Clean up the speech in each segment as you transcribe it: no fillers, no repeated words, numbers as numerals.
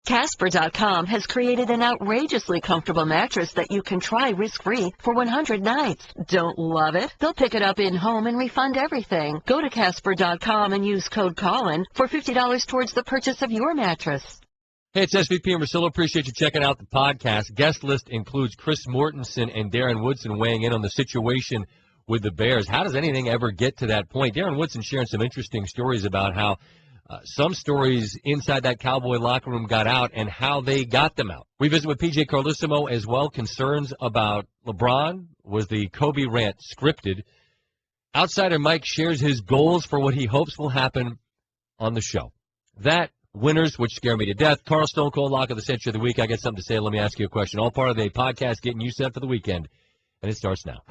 Casper.com has created an outrageously comfortable mattress that you can try risk-free for 100 nights. Don't love it? They'll pick it up in-home and refund everything. Go to Casper.com and use code Colin for $50 towards the purchase of your mattress. Hey, it's SVP and Russillo. Appreciate you checking out the podcast. Guest list includes Chris Mortensen and Darren Woodson weighing in on the situation with the Bears. How does anything ever get to that point? Darren Woodson sharing some interesting stories about how some stories inside that Cowboy locker room got out and how they got them out. We visit with PJ Carlissimo as well. Concerns about LeBron. Was the Kobe rant scripted? Outsider Mike shares his goals for what he hopes will happen on the show. That, winners, which scare me to death. Carl Stone Cold Lock of the Century of the Week. I got something to say. Let me ask you a question. All part of the podcast getting you set for the weekend. And it starts now.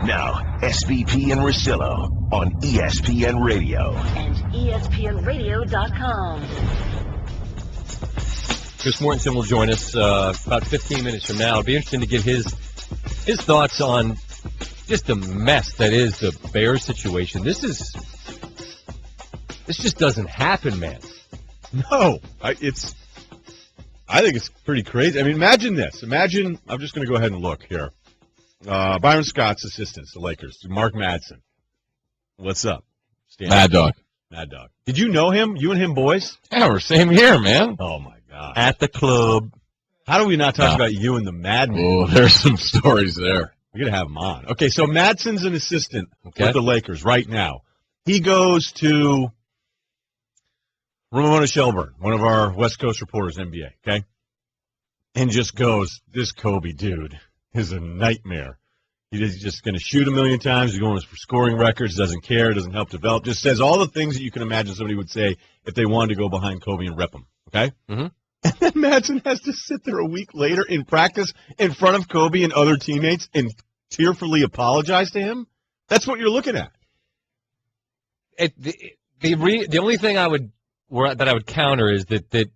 Now, SVP and Russillo on ESPN Radio. And ESPNRadio.com. Chris Mortensen will join us about 15 minutes from now. It'll be interesting to get his thoughts on just the mess that is the Bears situation. This just doesn't happen, man. No, I think it's pretty crazy. I mean, imagine this. Imagine, I'm just going to go ahead and look here. Byron Scott's assistants, the Lakers, Mark Madison. What's up? Mad Dog. Mad Dog. Did you know him? You and him boys? Yeah, we're same here, man. Oh, my God. At the club. How do we not talk about you and the Madman? Oh, there's some stories there. We're going to have him on. Okay, so Madsen's an assistant with the Lakers right now. He goes to Ramona Shelburne, one of our West Coast reporters, NBA, okay? And just goes, this Kobe dude is a nightmare. He's just going to shoot a million times. He's going for scoring records, doesn't care, doesn't help develop, just says all the things that you can imagine somebody would say if they wanted to go behind Kobe and rep him, okay? Mm-hmm. And then Madsen has to sit there a week later in practice in front of Kobe and other teammates and tearfully apologize to him? That's what you're looking at. The only thing I would counter is that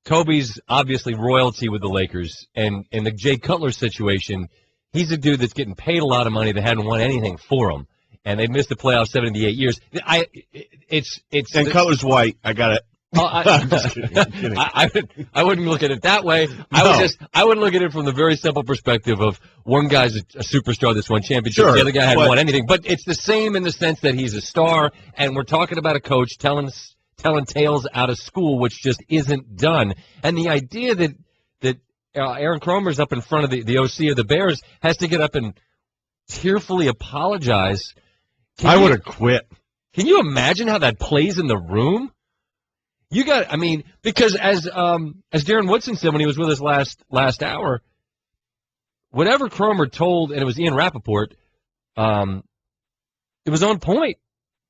Kobe's obviously royalty with the Lakers, and in the Jay Cutler situation, he's a dude that's getting paid a lot of money that hadn't won anything for him, and they've missed the playoffs 78 years. And Cutler's white. I got it. I'm just kidding. I'm kidding. I wouldn't look at it that way. I would look at it from the very simple perspective of one guy's a superstar that's won championships, the other guy hadn't won anything. But it's the same in the sense that he's a star, and we're talking about a coach telling tales out of school, which just isn't done. And the idea that Aaron Cromer's up in front of the OC of the Bears has to get up and tearfully apologize. I would have quit. Can you imagine how that plays in the room? Because as Darren Woodson said when he was with us last hour, whatever Cromer told, and it was Ian Rappaport, it was on point.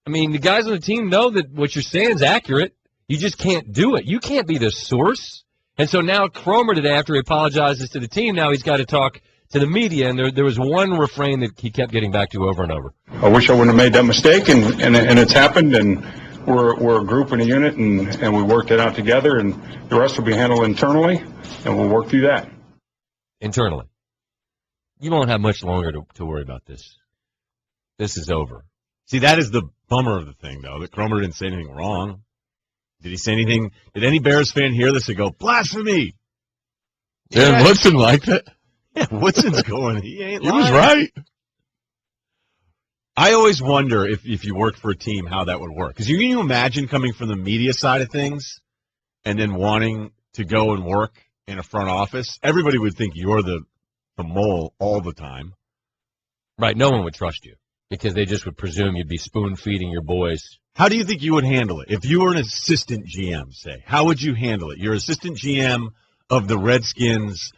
I mean, the guys on the team know that what you're saying is accurate. You just can't do it. You can't be the source. And so now Cromer today, after he apologizes to the team, now he's got to talk to the media, and there was one refrain that he kept getting back to over and over. I wish I wouldn't have made that mistake, and it's happened, and we're a group and a unit, and we worked it out together, and the rest will be handled internally, and we'll work through that. Internally. You won't have much longer to worry about this. This is over. See, that is the bummer of the thing, though, that Cromer didn't say anything wrong. Did he say anything? Did any Bears fan hear this and go, blasphemy? Dan Woodson liked it. Yeah, Woodson's going, he ain't lying. He was right. I always wonder if you worked for a team, how that would work. Because can you imagine coming from the media side of things and then wanting to go and work in a front office? Everybody would think you're the mole all the time. Right, no one would trust you because they just would presume you'd be spoon-feeding your boys. How do you think you would handle it? If you were an assistant GM, say, how would you handle it? You're assistant GM of the Redskins.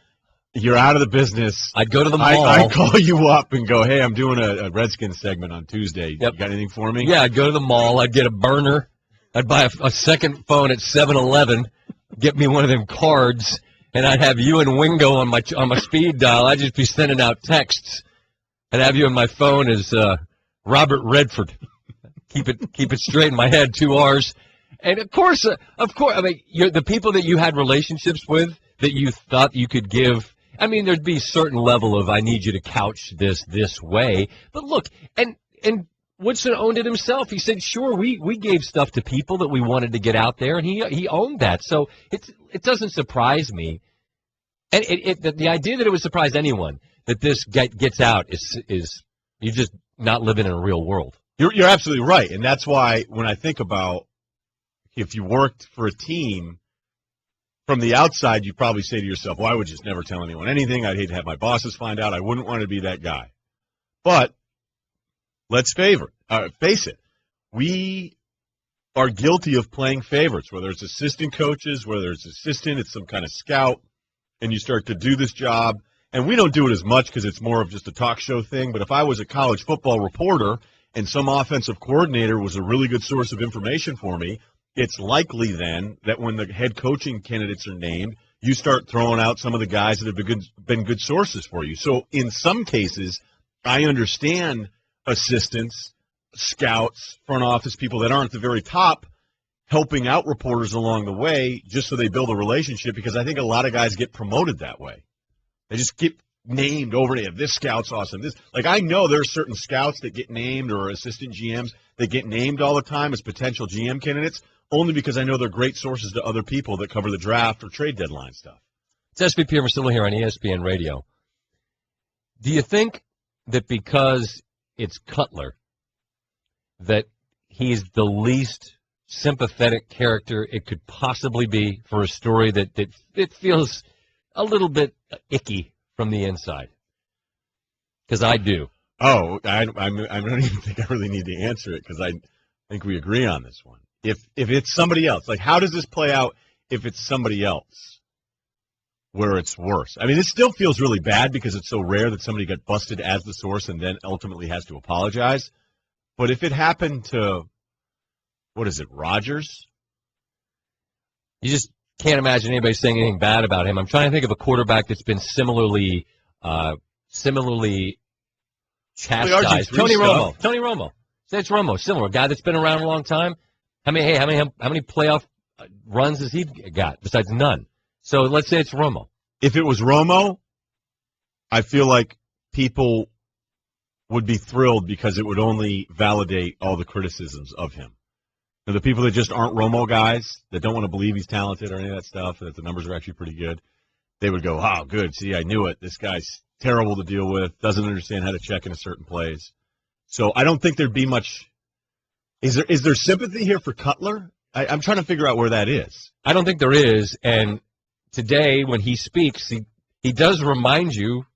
You're out of the business. I'd go to the mall. I'd call you up and go, hey, I'm doing a Redskins segment on Tuesday. Yep. You got anything for me? Yeah, I'd go to the mall. I'd get a burner. I'd buy a second phone at 7-Eleven, get me one of them cards, and I'd have you and Wingo on my speed dial. I'd just be sending out texts. I'd have you on my phone as Robert Redford. Keep it straight in my head, 2 R's. And of course, I mean, the people that you had relationships with that you thought you could give. I mean, there'd be a certain level of I need you to couch this way. But look, and Woodson owned it himself. He said, sure, we gave stuff to people that we wanted to get out there, and he owned that. So it doesn't surprise me. And the idea that it would surprise anyone that this gets out is you're just not living in a real world. You're absolutely right, and that's why when I think about if you worked for a team, from the outside, you probably say to yourself, well, I would just never tell anyone anything. I'd hate to have my bosses find out. I wouldn't want to be that guy. But let's face it. We are guilty of playing favorites, whether it's assistant coaches, whether it's some kind of scout, and you start to do this job. And we don't do it as much because it's more of just a talk show thing. But if I was a college football reporter and some offensive coordinator was a really good source of information for me, it's likely then that when the head coaching candidates are named, you start throwing out some of the guys that have been good sources for you. So in some cases, I understand assistants, scouts, front office people that aren't at the very top helping out reporters along the way just so they build a relationship, because I think a lot of guys get promoted that way. They just get named over to this scout's awesome. I know there are certain scouts that get named, or assistant GMs that get named all the time as potential GM candidates, only because I know they're great sources to other people that cover the draft or trade deadline stuff. It's SVP and Russillo here on ESPN Radio. Do you think that because it's Cutler that he's the least sympathetic character it could possibly be for a story that it feels a little bit icky from the inside? Because I do. Oh, I don't even think I really need to answer it, because I think we agree on this one. If it's somebody else, how does this play out if it's somebody else where it's worse? I mean, it still feels really bad because it's so rare that somebody got busted as the source and then ultimately has to apologize. But if it happened to, Rodgers? You just can't imagine anybody saying anything bad about him. I'm trying to think of a quarterback that's been similarly chastised. Tony Romo. Say it's Romo, similar, a guy that's been around a long time. How many playoff runs has he got besides none? So let's say it's Romo. If it was Romo, I feel like people would be thrilled because it would only validate all the criticisms of him. Now, the people that just aren't Romo guys, that don't want to believe he's talented or any of that stuff, that the numbers are actually pretty good, they would go, oh, good, see, I knew it. This guy's terrible to deal with, doesn't understand how to check into certain plays. So I don't think there'd be much. Is there sympathy here for Cutler? I'm trying to figure out where that is. I don't think there is. And today, when he speaks, he does remind you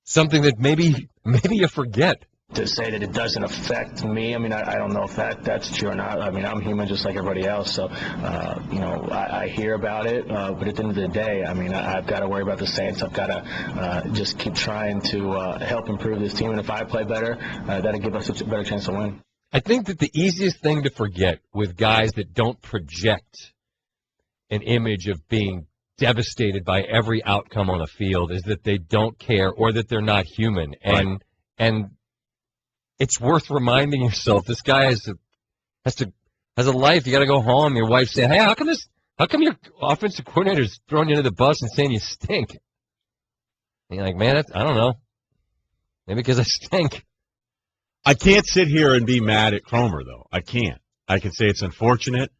something that maybe you forget. To say that it doesn't affect me, I mean, I don't know if that's true or not. I mean, I'm human just like everybody else, so, I hear about it, but at the end of the day, I mean, I've got to worry about the Saints. I've got to just keep trying to help improve this team, and if I play better, that'll give us a better chance to win. I think that the easiest thing to forget with guys that don't project an image of being devastated by every outcome on a field is that they don't care or that they're not human. And it's worth reminding yourself this guy has a life. You got to go home. Your wife saying, "Hey, how come your offensive coordinator's throwing you into the bus and saying you stink?" And you're like, "Man, I don't know. Maybe because I stink." I can't sit here and be mad at Cromer, though. I can't. I can say it's unfortunate.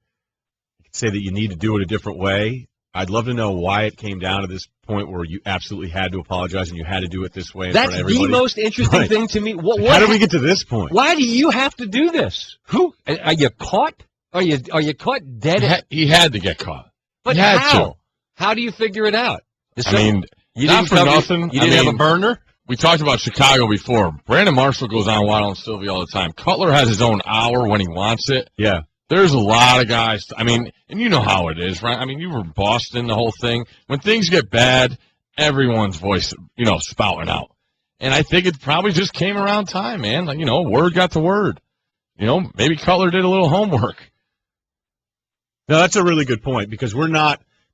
I can say that you need to do it a different way. I'd love to know why it came down to this point where you absolutely had to apologize and you had to do it this way in front of everybody. That's the most interesting thing to me. How did we get to this point? Why do you have to do this? Are you caught? Are you caught dead? He had to get caught. But how? How do you figure it out? You didn't have a burner? We talked about Chicago before. Brandon Marshall goes on Waddle and Sylvie all the time. Cutler has his own hour when he wants it. Yeah. There's a lot of guys. And you know how it is, right? I mean, you were in Boston, the whole thing. When things get bad, everyone's voice, spouting out. And I think it probably just came around time, man. Word got to word. Maybe Cutler did a little homework. No, that's a really good point, because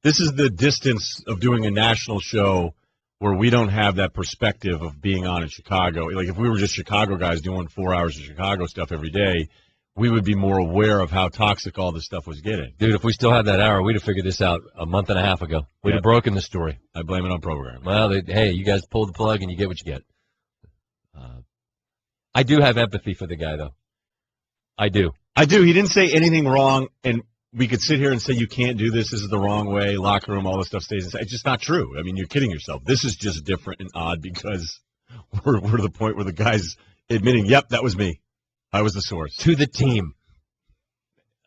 this is the distance of doing a national show where we don't have that perspective of being on in Chicago. Like, if we were just Chicago guys doing 4 hours of Chicago stuff every day, we would be more aware of how toxic all this stuff was getting. Dude, if we still had that hour, we'd have figured this out a month and a half ago. We'd have broken the story. I blame it on programming. Well, hey, you guys pull the plug and you get what you get. I do have empathy for the guy, though. I do. I do. He didn't say anything wrong, and we could sit here and say you can't do this. This is the wrong way. Locker room, all this stuff stays inside. It's just not true. I mean, you're kidding yourself. This is just different and odd because we're to the point where the guy's admitting, yep, that was me. I was the source. To the team.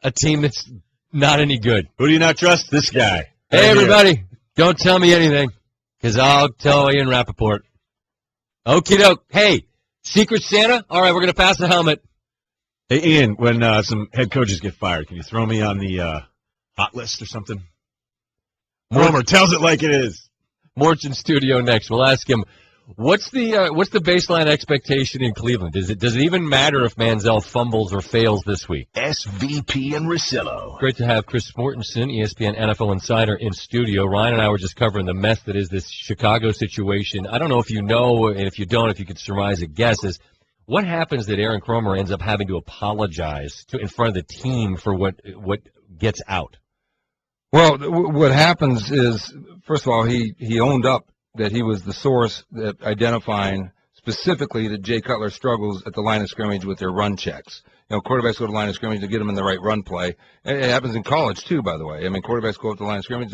A team that's not any good. Who do you not trust? This guy. Hey, everybody, don't tell me anything, because I'll tell Ian Rappaport. Okie doke. Hey, Secret Santa? All right, we're going to pass the helmet. Hey, Ian, when some head coaches get fired, can you throw me on the hot list or something? Romer tells it like it is. Mort's in studio next. We'll ask him, what's the baseline expectation in Cleveland? Does it even matter if Manziel fumbles or fails this week? SVP and Russillo. Great to have Chris Mortensen, ESPN NFL Insider, in studio. Ryan and I were just covering the mess that is this Chicago situation. I don't know if you know, and if you don't, if you could surmise a guess, is what happens that Aaron Kromer ends up having to apologize in front of the team for what gets out? Well, what happens is, first of all, he owned up that he was the source that identifying specifically that Jay Cutler struggles at the line of scrimmage with their run checks. You know, quarterbacks go to the line of scrimmage to get them in the right run play. It happens in college, too, by the way. I mean, quarterbacks go up to the line of scrimmage.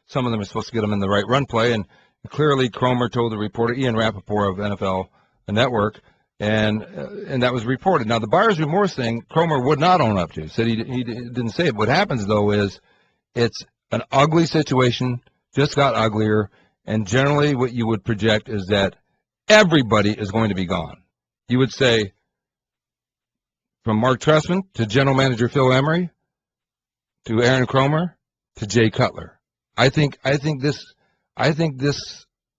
Some of them are supposed to get them in the right run play. And clearly, Kromer told the reporter, Ian Rappaport of NFL Network, and that was reported. Now, the buyer's remorse thing, Kromer would not own up to. Said he didn't say it. What happens, though, is it's an ugly situation, just got uglier, and generally what you would project is that everybody is going to be gone. You would say from Mark Trestman to General Manager Phil Emery to Aaron Kromer to Jay Cutler. I think this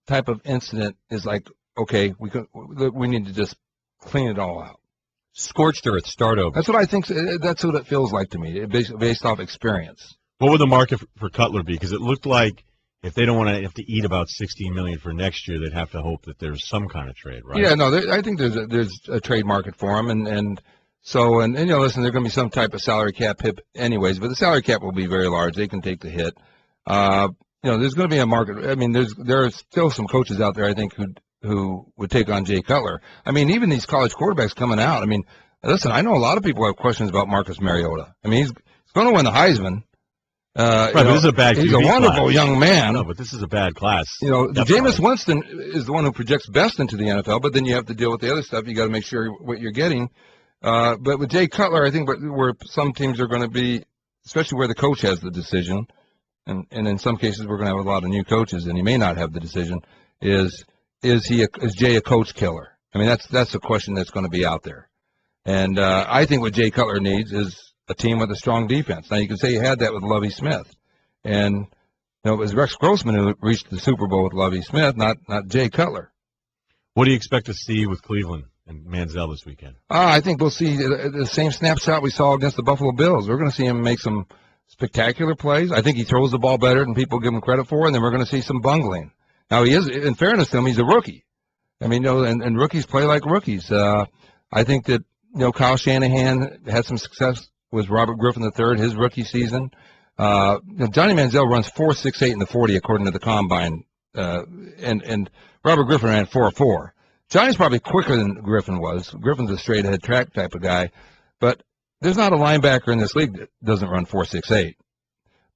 type of incident is like, okay, we need to just clean it all out. Scorched earth, start over. That's what I think. That's what it feels like to me, based off experience. What would the market for Cutler be? Because it looked like if they don't want to have to eat about $16 million for next year, they'd have to hope that there's some kind of trade, right? Yeah, no, I think there's a trade market for him, and you know, listen, there's going to be some type of salary cap hit anyways, but the salary cap will be very large. They can take the hit. You know, there's going to be a market. I mean, there are still some coaches out there, I think, who would take on Jay Cutler. I mean, even these college quarterbacks coming out. I mean, listen, I know a lot of people have questions about Marcus Mariota. I mean, he's going to win the Heisman. Right, but this is a bad He's QB a wonderful class. young man. No, but this is a bad class. You know, Definitely. Jameis Winston is the one who projects best into the NFL, but then you have to deal with the other stuff. You got to make sure what you're getting. But with Jay Cutler, I think where some teams are going to be, especially where the coach has the decision, and in some cases we're going to have a lot of new coaches, and he may not have the decision. Is Jay a coach killer? I mean, that's a question that's going to be out there. And I think what Jay Cutler needs is a team with a strong defense. Now, you can say you had that with Lovie Smith. And, you know, it was Rex Grossman who reached the Super Bowl with Lovie Smith, not Jay Cutler. What do you expect to see with Cleveland and Manziel this weekend? I think we'll see the same snapshot we saw against the Buffalo Bills. We're going to see him make some spectacular plays. I think he throws the ball better than people give him credit for, and then we're going to see some bungling. Now, he is, in fairness to him, he's a rookie. I mean, you know, and rookies play like rookies. I think that, you know, Kyle Shanahan had some success with Robert Griffin III, his rookie season. You know, Johnny Manziel runs 4.68 in the 40 according to the combine, and Robert Griffin ran 4.4. Johnny's probably quicker than Griffin was. Griffin's a straight ahead track type of guy, but there's not a linebacker in this league that doesn't run 4.68.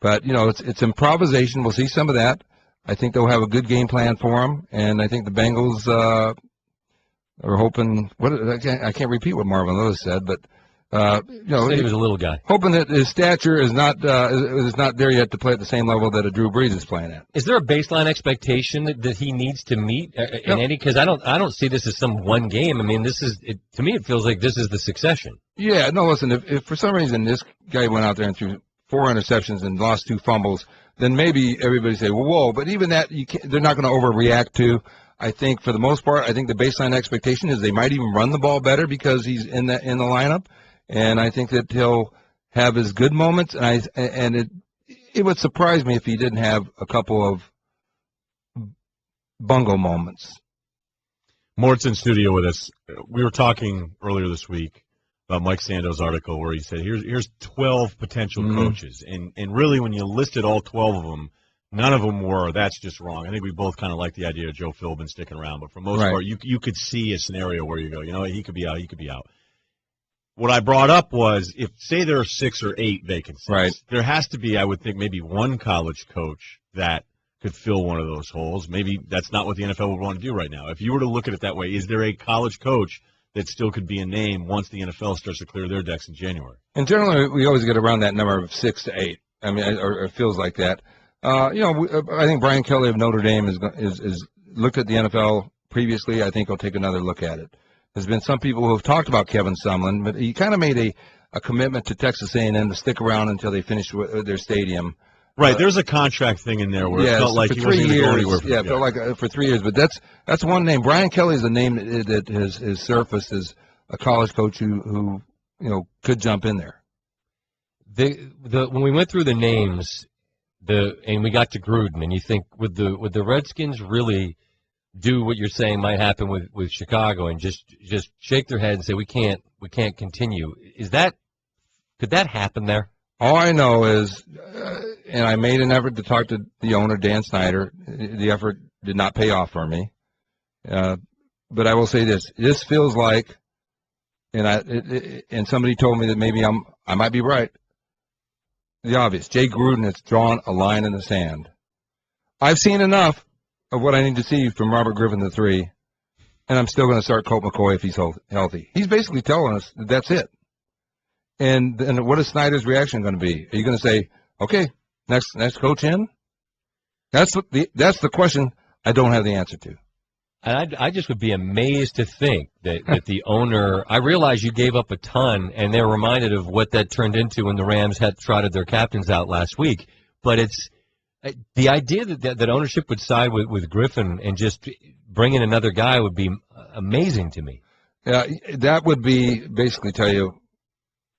But you know, it's improvisation. We'll see some of that. I think they'll have a good game plan for him, and I think the Bengals are hoping. I can't repeat what Marvin Lewis said, but. You know, he was a little guy. Hoping that his stature is not there yet to play at the same level that a Drew Brees is playing at. Is there a baseline expectation that he needs to meet in any? Because I don't see this as some one game. I mean, to me it feels like this is the succession. Yeah, no, listen. If for some reason this guy went out there and threw 4 interceptions and lost 2 fumbles, then maybe everybody say, well, whoa. But even that, they're not going to overreact to. I think for the most part, I think the baseline expectation is they might even run the ball better because he's in the lineup. And I think that he'll have his good moments, and it would surprise me if he didn't have a couple of bungle moments. Mort's in studio with us. We were talking earlier this week about Mike Sando's article where he said, here's 12 potential coaches. And really, when you listed all 12 of them, None of them were. That's just wrong. I think we both kind of like the idea of Joe Philbin sticking around, but for the most part, you could see a scenario where you go, he could be out, he could be out. What I brought up was, if, say, there are 6 or 8 vacancies, there has to be, I would think, maybe one college coach that could fill one of those holes. Maybe that's not what the NFL would want to do right now. If you were to look at it that way, is there a college coach that still could be a name once the NFL starts to clear their decks in January? And generally, we always get around that number of 6 to 8. I mean, or it feels like that. I think Brian Kelly of Notre Dame is looked at the NFL previously. I think he'll take another look at it. There's been some people who have talked about Kevin Sumlin, but he kind of made a commitment to Texas A&M to stick around until they finish their stadium. Right, there's a contract thing in there where it felt like he wasn't going to go anywhere. It felt like for 3 years. But that's one name. Brian Kelly is a name that has surfaced as a college coach who could jump in there. When we went through the names, and we got to Gruden, and you think, would the Redskins really do what you're saying might happen with Chicago and just shake their head and say we can't continue? Could that happen there? All I know is, and I made an effort to talk to the owner, Dan Snyder. The effort did not pay off for me. But I will say this: this feels like, and somebody told me that maybe I might be right. The obvious: Jay Gruden has drawn a line in the sand. I've seen enough of what I need to see from Robert Griffin III, and I'm still going to start Colt McCoy if he's healthy. He's basically telling us that that's it. And then what is Snyder's reaction going to be? Are you going to say, okay, next coach in? That's the question I don't have the answer to. And I just would be amazed to think that the owner – I realize you gave up a ton, and they're reminded of what that turned into when the Rams had trotted their captains out last week. But it's the idea that ownership would side with Griffin and just bring in another guy would be amazing to me. Yeah, that would be basically tell you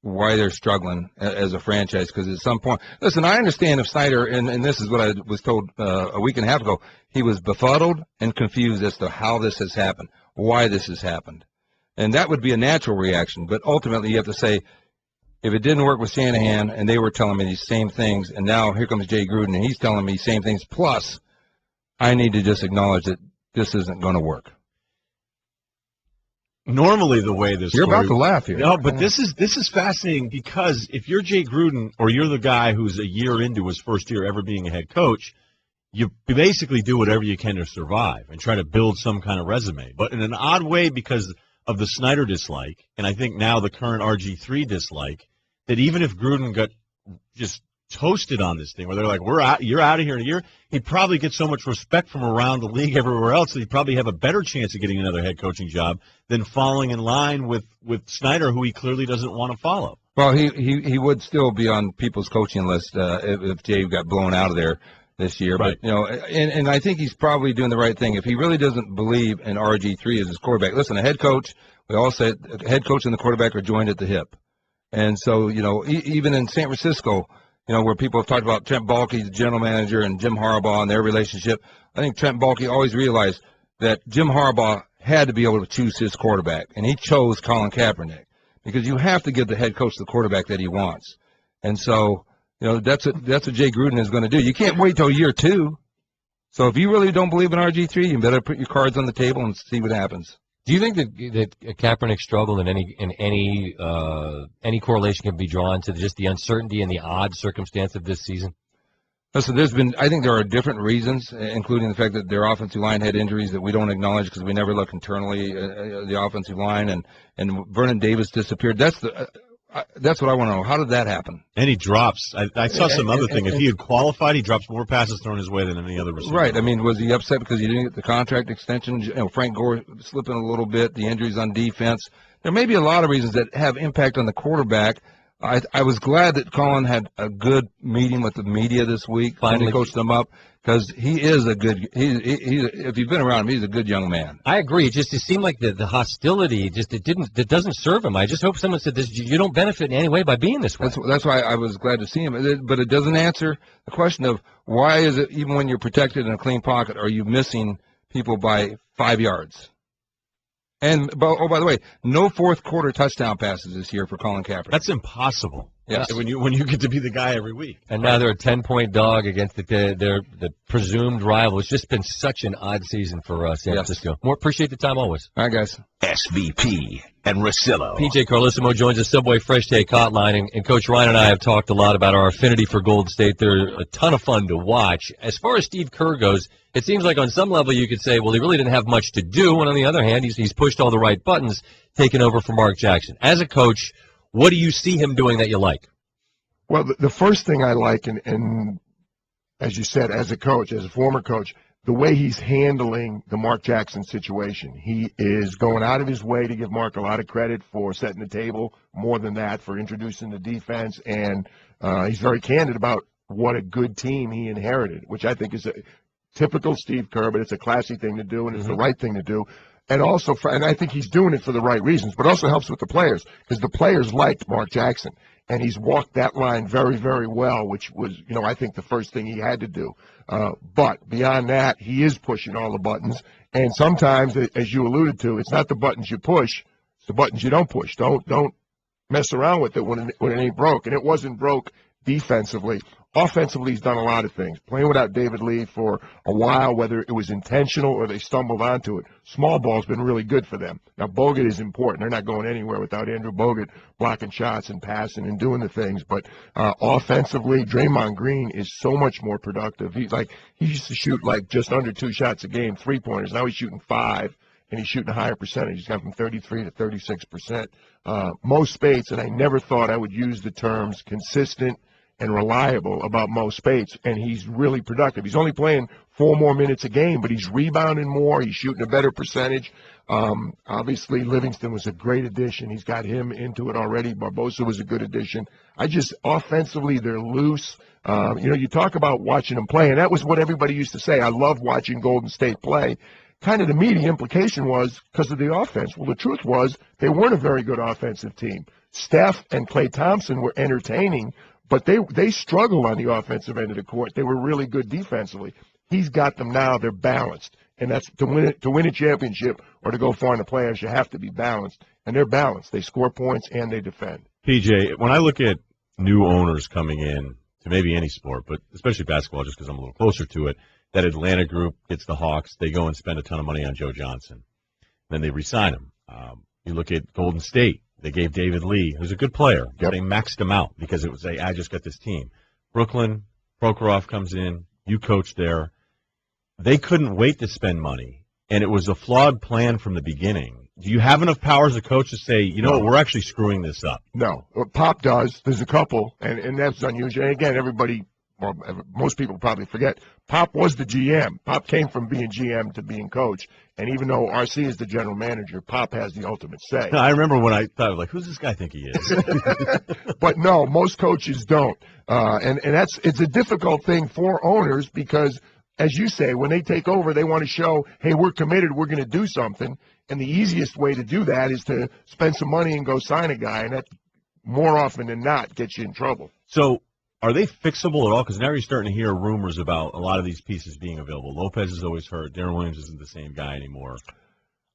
why they're struggling as a franchise, because at some point – listen, I understand if Snyder – and this is what I was told a week and a half ago – he was befuddled and confused as to how this has happened, why this has happened. And that would be a natural reaction. But ultimately you have to say, if it didn't work with Shanahan and they were telling me these same things, and now here comes Jay Gruden and he's telling me the same things, plus I need to just acknowledge that this isn't going to work. Normally the way this You're about to laugh here. No, but this is fascinating, because if you're Jay Gruden or you're the guy who's a year into his first year ever being a head coach, you basically do whatever you can to survive and try to build some kind of resume. But in an odd way, because of the Snyder dislike, and I think now the current RG3 dislike, that even if Gruden got just toasted on this thing, where they're like, you're out of here in a year, he'd probably get so much respect from around the league everywhere else that he'd probably have a better chance of getting another head coaching job than falling in line with Snyder, who he clearly doesn't want to follow. Well, he would still be on people's coaching list if Jay got blown out of there this year. Right. But, and I think he's probably doing the right thing. If he really doesn't believe in RG3 as his quarterback, listen, a head coach, we all said a head coach and the quarterback are joined at the hip. And so, even in San Francisco, where people have talked about Trent Baalke, the general manager, and Jim Harbaugh and their relationship, I think Trent Baalke always realized that Jim Harbaugh had to be able to choose his quarterback, and he chose Colin Kaepernick, because you have to give the head coach the quarterback that he wants. And so, that's what Jay Gruden is going to do. You can't wait till year 2. So if you really don't believe in RG3, you better put your cards on the table and see what happens. Do you think that Kaepernick's struggle in any correlation can be drawn to just the uncertainty and the odd circumstance of this season? Listen, I think there are different reasons, including the fact that their offensive line had injuries that we don't acknowledge because we never look internally the offensive line, and Vernon Davis disappeared. That's what I want to know. How did that happen? And he drops. I saw some other thing. If he had qualified, he drops more passes thrown his way than any other receiver. Right. I mean, was he upset because he didn't get the contract extension? Frank Gore slipping a little bit, the injuries on defense. There may be a lot of reasons that have impact on the quarterback. I was glad that Colin had a good meeting with the media this week. Finally coached them up, because he is a good – if you've been around him, he's a good young man. I agree. It seemed like the hostility it doesn't serve him. I just hope someone said this. You don't benefit in any way by being this way. That's why I was glad to see him. But it doesn't answer the question of why is it, even when you're protected in a clean pocket, are you missing people by 5 yards? And, by the way, no fourth quarter touchdown passes this year for Colin Kaepernick. That's impossible. Yes. When you get to be the guy every week. And now they're a 10-point dog against the presumed rival. It's just been such an odd season for San Francisco. More appreciate the time always. All right, guys. SVP and Russillo. PJ Carlissimo joins the Subway Fresh Take Hotline, and Coach Ryan and I have talked a lot about our affinity for Golden State. They're a ton of fun to watch. As far as Steve Kerr goes, it seems like on some level you could say, well, he really didn't have much to do, and on the other hand, he's pushed all the right buttons, taking over for Mark Jackson. As a coach, what do you see him doing that you like? Well, the first thing I like, and as you said, as a coach, as a former coach, the way he's handling the Mark Jackson situation. He is going out of his way to give Mark a lot of credit for setting the table, more than that, for introducing the defense, and he's very candid about what a good team he inherited, which I think is a typical Steve Kerr, but it's a classy thing to do, and it's the right thing to do. And also, and I think he's doing it for the right reasons, but also helps with the players, because the players liked Mark Jackson, and he's walked that line very, very well, which was, I think the first thing he had to do. But beyond that, he is pushing all the buttons, and sometimes, as you alluded to, it's not the buttons you push, it's the buttons you don't push. Don't mess around with it when it ain't broke, and it wasn't broke defensively. Offensively, he's done a lot of things. Playing without David Lee for a while, whether it was intentional or they stumbled onto it, small ball's been really good for them. Now, Bogut is important. They're not going anywhere without Andrew Bogut blocking shots and passing and doing the things. But offensively, Draymond Green is so much more productive. He used to shoot just under 2 shots a game, 3-pointers. Now he's shooting 5, and he's shooting a higher percentage. He's gone from 33 to 36%. Mo Spates, and I never thought I would use the terms consistent and reliable about Mo Spates, and he's really productive. He's only playing 4 more minutes a game, but he's rebounding more. He's shooting a better percentage. Obviously, Livingston was a great addition. He's got him into it already. Barbosa was a good addition. Offensively, they're loose. You talk about watching them play, and that was what everybody used to say. I love watching Golden State play. Kind of to me, the implication was because of the offense. Well, the truth was they weren't a very good offensive team. Steph and Klay Thompson were entertaining, but they struggled on the offensive end of the court. They were really good defensively. He's got them now. They're balanced. And that's to win a championship or to go far in the playoffs, you have to be balanced. And they're balanced. They score points and they defend. PJ, when I look at new owners coming in to maybe any sport, but especially basketball just because I'm a little closer to it, that Atlanta group gets the Hawks. They go and spend a ton of money on Joe Johnson. Then they re-sign him. You look at Golden State. They gave David Lee, who's a good player, but they maxed him out because it was I just got this team. Brooklyn, Prokhorov comes in, you coach there. They couldn't wait to spend money, and it was a flawed plan from the beginning. Do you have enough power as a coach to say, what, we're actually screwing this up? No. Pop does. There's a couple, and that's unusual. And again, most people probably forget, Pop was the GM. Pop came from being GM to being coach. And even though RC is the general manager, Pop has the ultimate say. I remember when I thought, who's this guy think he is? But no, most coaches don't. And it's a difficult thing for owners because, as you say, when they take over, they want to show, hey, we're committed, we're going to do something. And the easiest way to do that is to spend some money and go sign a guy. And that, more often than not, gets you in trouble. So, are they fixable at all? Because now you're starting to hear rumors about a lot of these pieces being available. Lopez is always hurt. Darren Williams isn't the same guy anymore.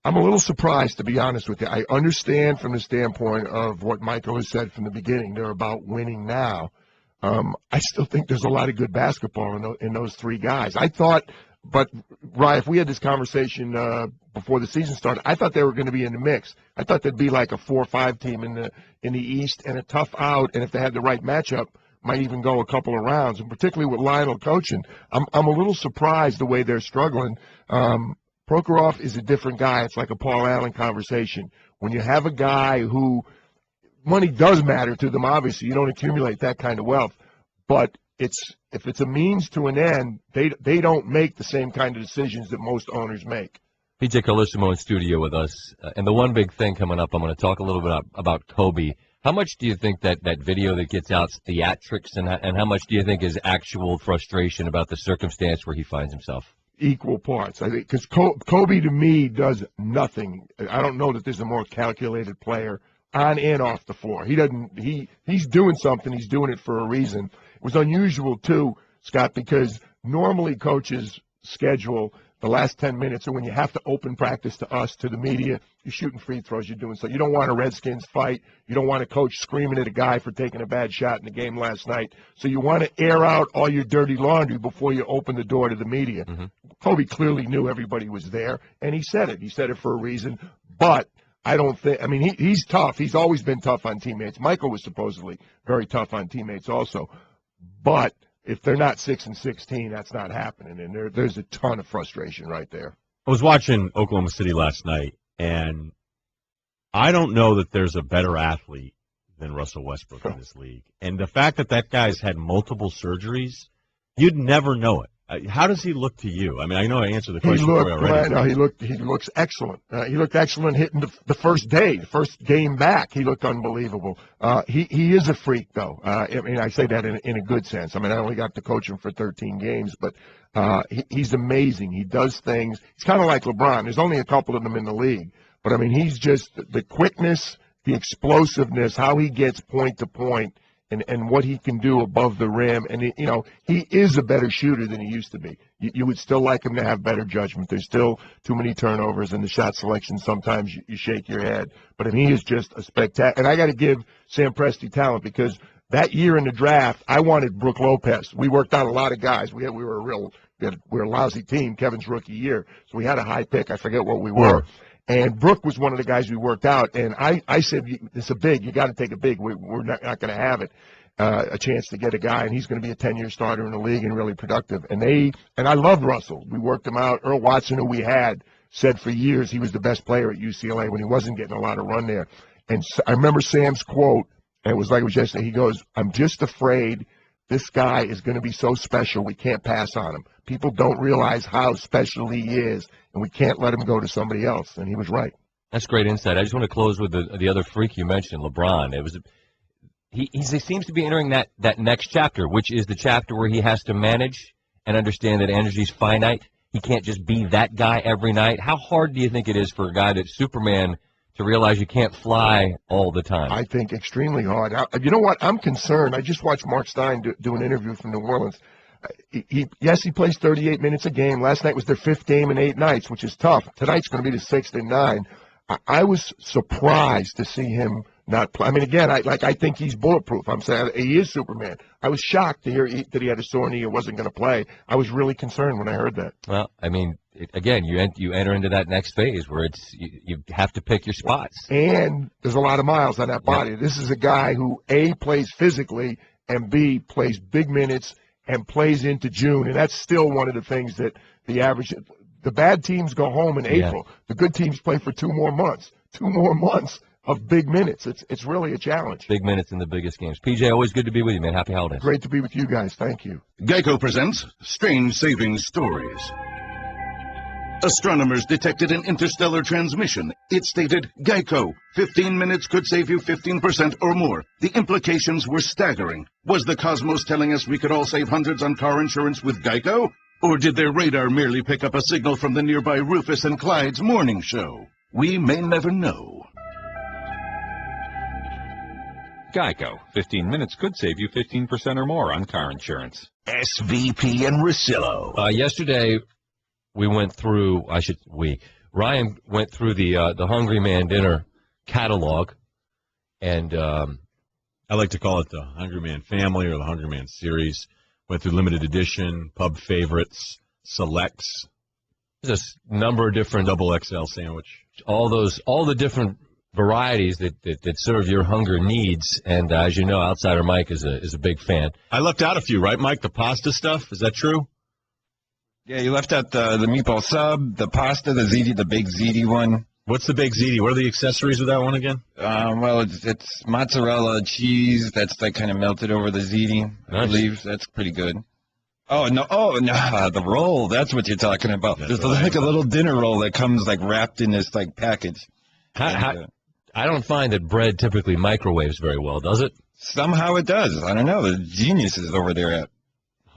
I'm a little surprised, to be honest with you. I understand from the standpoint of what Michael has said from the beginning. They're about winning now. I still think there's a lot of good basketball in those 3 guys. I thought, but, Ryan, if we had this conversation before the season started, I thought they were going to be in the mix. I thought they'd be like a 4 or 5 team in the East and a tough out, and if they had the right matchup, might even go a couple of rounds, and particularly with Lionel coaching. I'm a little surprised the way they're struggling. Prokhorov is a different guy. It's like a Paul Allen conversation. When you have a guy who money does matter to them, obviously. You don't accumulate that kind of wealth. But if it's a means to an end, they don't make the same kind of decisions that most owners make. PJ Carlissimo in studio with us. And the one big thing coming up, I'm going to talk a little bit about Kobe. How much do you think that video that gets out is theatrics, and how much do you think is actual frustration about the circumstance where he finds himself? Equal parts, I think, because Kobe to me does nothing. I don't know that there's a more calculated player on and off the floor. He's doing something. He's doing it for a reason. It was unusual too, Scott, because normally coaches schedule the last 10 minutes are when you have to open practice to us, to the media. You're shooting free throws. You're doing so. You don't want a Redskins fight. You don't want a coach screaming at a guy for taking a bad shot in the game last night. So you want to air out all your dirty laundry before you open the door to the media. Mm-hmm. Kobe clearly knew everybody was there, and he said it. He said it for a reason. But I don't think – I mean, he's tough. He's always been tough on teammates. Michael was supposedly very tough on teammates also. But – if they're not 6-16, that's not happening, and there's a ton of frustration right there. I was watching Oklahoma City last night, and I don't know that there's a better athlete than Russell Westbrook in this league. And the fact that guy's had multiple surgeries, you'd never know it. How does he look to you? I mean, I know I answered the question for you already. No, he looks excellent. He looked excellent hitting the first day, the first game back. He looked unbelievable. He is a freak, though. I mean, I say that in a good sense. I mean, I only got to coach him for 13 games, but he's amazing. He does things. He's kind of like LeBron. There's only a couple of them in the league. But, I mean, he's just the quickness, the explosiveness, how he gets point to point. And what he can do above the rim. And, he is a better shooter than he used to be. You would still like him to have better judgment. There's still too many turnovers, and the shot selection, sometimes you shake your head. But, I mean, he is just a spectacular. And I got to give Sam Presti talent, because that year in the draft, I wanted Brook Lopez. We worked out a lot of guys. We were a lousy team, Kevin's rookie year. So we had a high pick. I forget what we were. And Brook was one of the guys we worked out. And I said, it's a big. You got to take a big. We're not going to have it, a chance to get a guy. And he's going to be a 10-year starter in the league and really productive. And I loved Russell. We worked him out. Earl Watson, who we had, said for years he was the best player at UCLA when he wasn't getting a lot of run there. And so, I remember Sam's quote, and it was like it was yesterday. He goes, "I'm just afraid this guy is going to be so special we can't pass on him. People don't realize how special he is, and we can't let him go to somebody else." And he was right. That's great insight. I just want to close with the other freak you mentioned, LeBron. He seems to be entering that next chapter, which is the chapter where he has to manage and understand that energy's finite. He can't just be that guy every night. How hard do you think it is for a guy that's Superman to realize you can't fly all the time? I think extremely hard. You know what? I'm concerned. I just watched Mark Stein do an interview from New Orleans. Yes, he plays 38 minutes a game. Last night was their 5th game in 8 nights, which is tough. Tonight's going to be the 6th and 9. I was surprised to see him not play. I mean, again, I think he's bulletproof. I'm saying he is Superman. I was shocked to hear that he had a sore knee and wasn't going to play. I was really concerned when I heard that. Well, I mean, again, you enter into that next phase where you have to pick your spots. And there's a lot of miles on that body. Yep. This is a guy who, A, plays physically, and B, plays big minutes and plays into June. And that's still one of the things that the bad teams go home in April. The good teams play for 2 more months. 2 more months of big minutes. It's really a challenge. Big minutes in the biggest games. PJ, always good to be with you, man. Happy holidays. Great to be with you guys. Thank you. Geico presents Strange Savings Stories. Astronomers detected an interstellar transmission. It stated, Geico, 15 minutes could save you 15% or more. The implications were staggering. Was the cosmos telling us we could all save hundreds on car insurance with Geico? Or did their radar merely pick up a signal from the nearby Rufus and Clyde's morning show? We may never know. Geico. 15 minutes could save you 15% or more on car insurance. SVP and Russillo. Yesterday, we went through, Ryan went through the Hungry Man Dinner catalog, and I like to call it the Hungry Man Family or the Hungry Man Series. Went through limited edition, pub favorites, selects. There's a number of different double XL sandwich. All the different varieties that serve your hunger needs, and as you know, Outsider Mike is a big fan. I left out a few, right, Mike? The pasta stuff, is that true? Yeah, you left out the meatball sub, the pasta, the ziti, the big ziti one. What's the big ziti? What are the accessories of that one again? Well, it's mozzarella cheese that's like kind of melted over the ziti. I believe that's pretty good. Oh no, the roll. That's what you're talking about. There's like a little dinner roll that comes like wrapped in this like package. I don't find that bread typically microwaves very well, does it? Somehow it does. I don't know. The geniuses over there at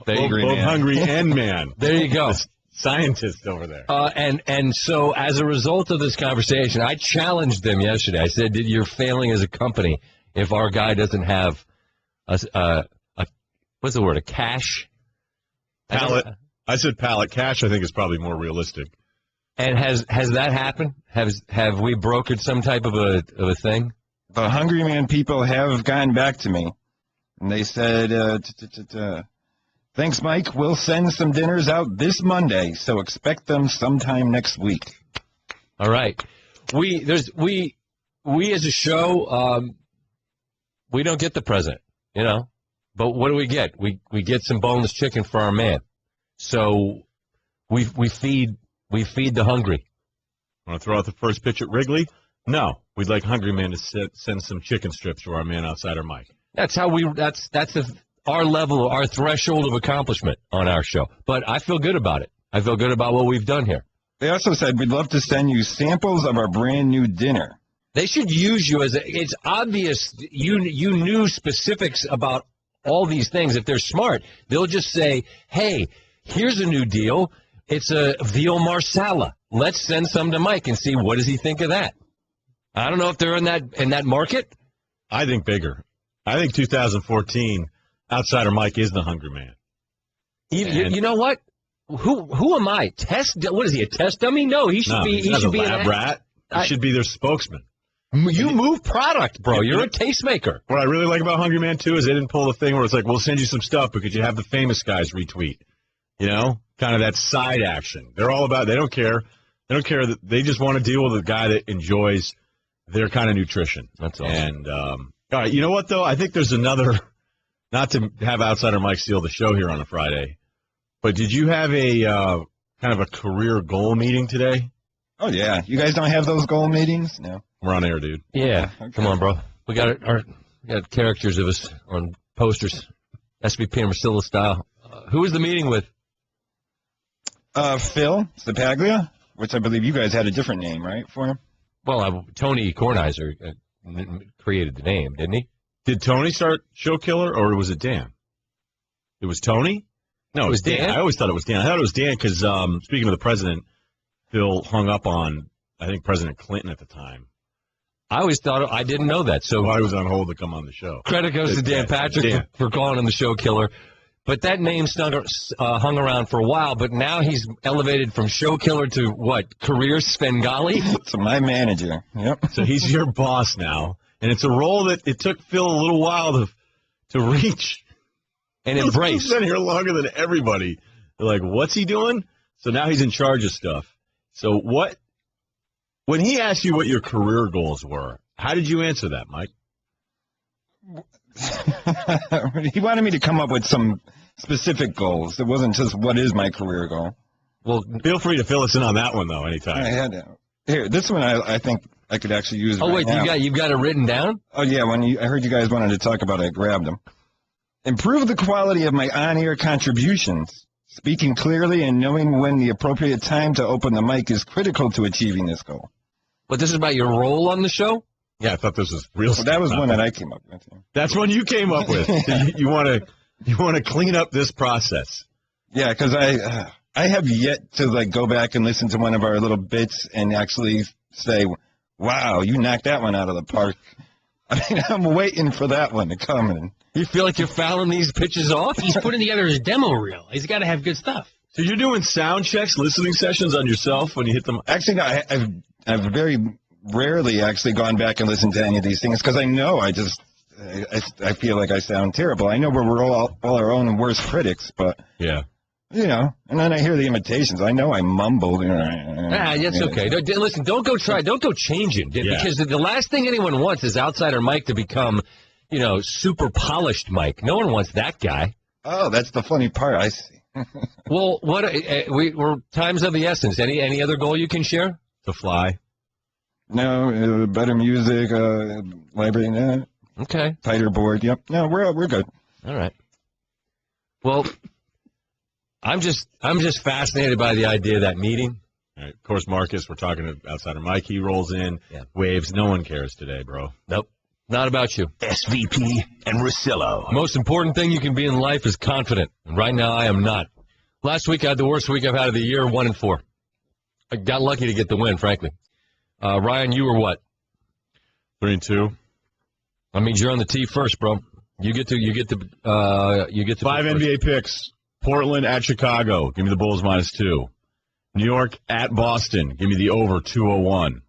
both Hungry and Man. There you go. Scientist over there. And so as a result of this conversation, I challenged them yesterday. I said, you're failing as a company if our guy doesn't have a what's the word, a cache? Palette. I said pallet cash. I think is probably more realistic. And has that happened? Have we brokered some type of a thing? The Hungry Man people have gotten back to me, and they said, "Thanks, Mike. We'll send some dinners out this Monday, so expect them sometime next week." All right. We as a show, we don't get the present, But what do we get? We get some boneless chicken for our man. So we feed the hungry. Want to throw out the first pitch at Wrigley? No, we'd like Hungry Man to send some chicken strips to our man Outsider Mike. That's how our level, our threshold of accomplishment on our show. But I feel good about it. I feel good about what we've done here. They also said, "We'd love to send you samples of our brand new dinner." They should use you it's obvious you knew specifics about all these things. If they're smart, they'll just say, "Hey, here's a new deal. It's a veal marsala. Let's send some to Mike and see what does he think of that." I don't know if they're in that market. I think bigger. I think 2014 Outsider Mike is the Hungry Man. You know what? Who am I? What is he? A test dummy? No, he should be. He should be a lab rat. He should be their spokesman. You move product, bro. You're a tastemaker. What I really like about Hungry Man too is they didn't pull the thing where it's like, "We'll send you some stuff, but could you have the famous guys retweet?" Kind of that side action. They're all about. They don't care. They don't care that they just want to deal with a guy that enjoys their kind of nutrition. That's awesome. And all right, you know what though? I think there's another. Not to have Outsider Mike steal the show here on a Friday, but did you have a kind of a career goal meeting today? Oh yeah, you guys don't have those goal meetings? No. We're on air, dude. Yeah, okay. Come on, bro. We got characters of us on posters, SVP and Russillo style. Who was the meeting with? Phil Stapaglia, which I believe you guys had a different name, right, for him? Well, Tony Kornheiser created the name, didn't he? Did Tony start Show Killer, or was it Dan? It was Tony? No, it was Dan. I always thought it was Dan. I thought it was Dan because, speaking of the president, Phil hung up on, I think, President Clinton at the time. I always thought, I didn't know that. So I was on hold to come on the show. Credit goes to Dan Patrick for calling him the Show Killer. But that name hung around for a while, but now he's elevated from Show Killer to what? Career Svengali? To my manager. Yep. So he's your boss now. And it's a role that it took Phil a little while to reach and embrace. He's been here longer than everybody. They're like, what's he doing? So now he's in charge of stuff. So when he asked you what your career goals were, how did you answer that, Mike? He wanted me to come up with some specific goals. It wasn't just what is my career goal. Well, feel free to fill us in on that one, though, anytime. I had to. Here, this one I think I could actually use. Oh, wait, now. you've got it written down? Oh, yeah. I heard you guys wanted to talk about it, I grabbed them. Improve the quality of my on-air contributions. Speaking clearly and knowing when the appropriate time to open the mic is critical to achieving this goal. But this is about your role on the show? Yeah, I thought this was real stuff. That was one that I came up with. That's one you came up with. You want to clean up this process. Yeah, because I have yet to go back and listen to one of our little bits and actually say, "Wow, you knocked that one out of the park." I mean, I'm waiting for that one to come in. You feel like you're fouling these pitches off? He's putting together his demo reel. He's got to have good stuff. So you're doing sound checks, listening sessions on yourself when you hit them? Actually, no, I've very rarely actually gone back and listened to any of these things because I know I feel like I sound terrible. I know we're all our own worst critics, but yeah, and then I hear the imitations. I know I mumbled. That's okay. Listen, don't go changing because the last thing anyone wants is Outsider Mike to become, super polished Mike. No one wants that guy. Oh, that's the funny part. I see. Well, we're time's of the essence. Any other goal you can share? To fly. No, better music, library, okay. Tighter board, yep. No, we're good. All right. Well, I'm just fascinated by the idea of that meeting. All right. Of course, Marcus, we're talking to Outsider Mike. He rolls in, waves. No one cares today, bro. Nope. Not about you. SVP and Russillo. The most important thing you can be in life is confident. And right now, I am not. Last week, I had the worst week I've had of the year, 1-4. I got lucky to get the win, frankly. Ryan, you were what? 3-2. I mean, you're on the tee first, bro. You get to 5 NBA picks. Portland at Chicago. Give me the Bulls -2. New York at Boston. Give me the over 201.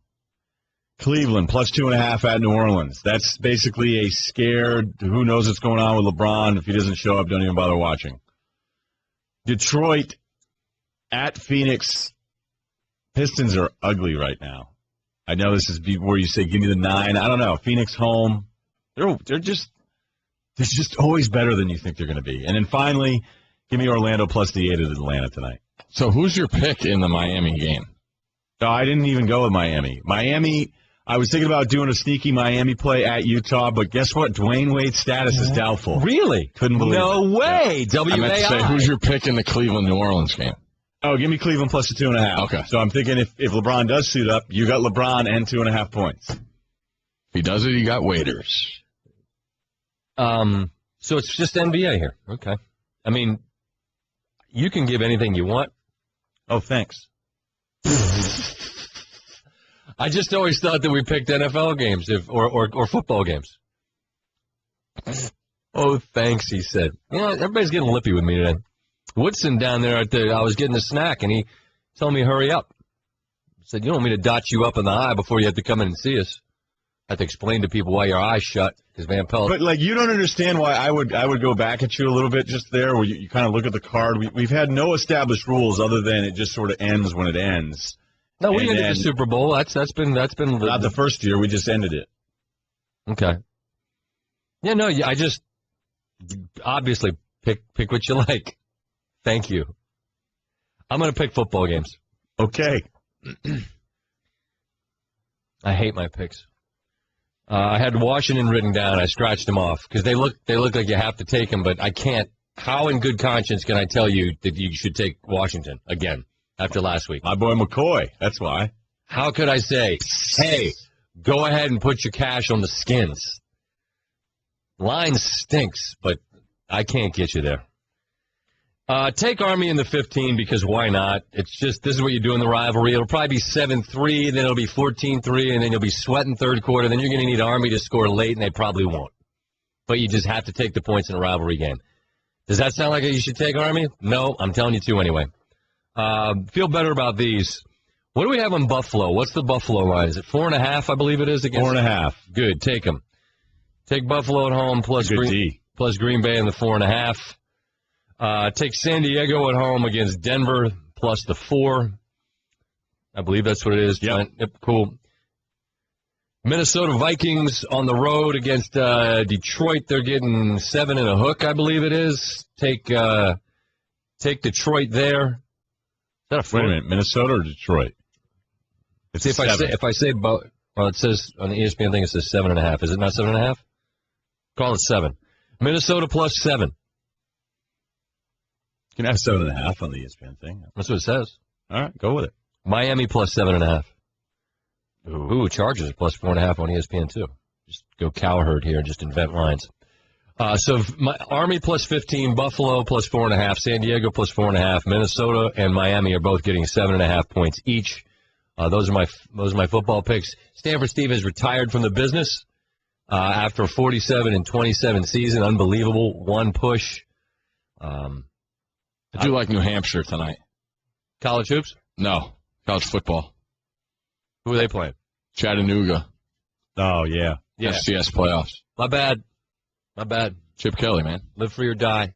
Cleveland +2.5 at New Orleans. That's basically a scared, who knows what's going on with LeBron. If he doesn't show up, don't even bother watching. Detroit at Phoenix. Pistons are ugly right now. I know this is where you say, give me the 9. I don't know. Phoenix home. They're just always better than you think they're going to be. And then finally, give me Orlando +8 at Atlanta tonight. So who's your pick in the Miami game? No, I didn't even go with Miami. I was thinking about doing a sneaky Miami play at Utah, but guess what? Dwayne Wade's status is doubtful. Really? Couldn't believe it. No way. Yeah. I meant to say, who's your pick in the Cleveland-New Orleans game? Oh, give me Cleveland +2.5. Okay. So I'm thinking if LeBron does suit up, you got LeBron and 2.5 points. If he does it, you got waiters. So it's just NBA here. Okay. I mean, you can give anything you want. Oh, thanks. I just always thought that we picked NFL games or football games. Oh, thanks, he said. You know, everybody's getting lippy with me today. Woodson down there I was getting a snack, and he told me hurry up. He said, you don't want me to dot you up in the eye before you have to come in and see us. I have to explain to people why your eye's shut, because Van Pelt. But, like, you don't understand why I would go back at you a little bit just there, where you kind of look at the card. We've had no established rules other than it just sort of ends when it ends. No, we ended the Super Bowl. That's been not the first year. We just ended it. Okay. Yeah, no, I just obviously pick what you like. Thank you. I'm going to pick football games. Okay. I hate my picks. I had Washington written down. I scratched them off because they look like you have to take them, but I can't. How in good conscience can I tell you that you should take Washington again after last week? My boy McCoy. That's why. How could I say, hey, go ahead and put your cash on the Skins? Line stinks, but I can't get you there. Take Army in the 15 because why not? It's just, this is what you do in the rivalry. It'll probably be 7-3, then it'll be 14-3, and then you'll be sweating third quarter. Then you're going to need Army to score late, and they probably won't. But you just have to take the points in a rivalry game. Does that sound like you should take Army? No, I'm telling you to anyway. Feel better about these. What do we have on Buffalo? What's the Buffalo line? Is it 4.5, I believe it is? Against 4.5. Good, take them. Take Buffalo at home plus Green Bay in the 4.5. Take San Diego at home against Denver plus the 4. I believe that's what it is. Yep, cool. Minnesota Vikings on the road against Detroit. They're getting 7 and a hook, I believe it is. Take Detroit there. Is that a 4? Wait a minute, Minnesota or Detroit? It's See, if I say well, it says on the ESPN thing it says 7.5. Is it not 7.5? Call it 7. Minnesota plus 7. You can have 7.5 on the ESPN thing. That's what it says. All right, go with it. Miami plus 7.5. Ooh, Chargers plus 4.5 on ESPN too. Just go cowherd here and just invent lines. So Army plus 15, Buffalo plus 4.5, San Diego plus 4.5, Minnesota and Miami are both getting 7.5 points each. Those are my football picks. Stanford Steve has retired from the business after a 47-27 season. Unbelievable. One push. I do like New Hampshire tonight. College hoops? No, college football. Who are they playing? Chattanooga. Oh, yeah. FCS playoffs. My bad. Chip Kelly, man. Live free or die.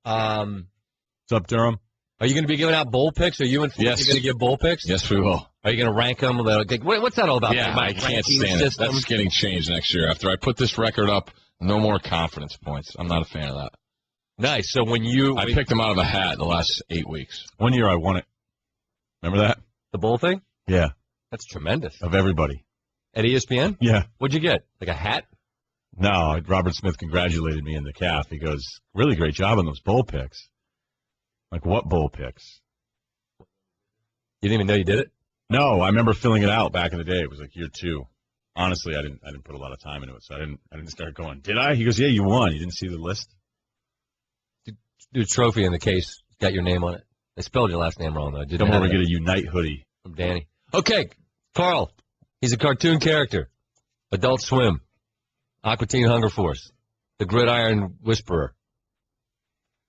What's up, Durham? Are you going to be giving out bowl picks? Are you and Yes. going to give bowl picks? Yes, we will. Are you going to rank them? What's that all about? Yeah, I can't stand it. That's getting changed next year. After I put this record up, no more confidence points. I'm not a fan of that. Nice. So I picked them out of a hat the last 8 weeks. One year I won it. Remember that? The bowl thing? Yeah. That's tremendous. Of everybody. At ESPN? Yeah. What'd you get? Like a hat? No, Robert Smith congratulated me in the calf. He goes, really great job on those bowl picks. Like, what bowl picks? You didn't even know you did it? No, I remember filling it out back in the day. It was like year 2. Honestly, I didn't put a lot of time into it, so I didn't start going, did I? He goes, yeah, you won. You didn't see the list? Do a trophy in the case. Got your name on it. They spelled your last name wrong, though. Don't ever get a Unite hoodie. From Danny. Okay, Carl. He's a cartoon character. Adult Swim. Aqua Teen Hunger Force. The Gridiron Whisperer.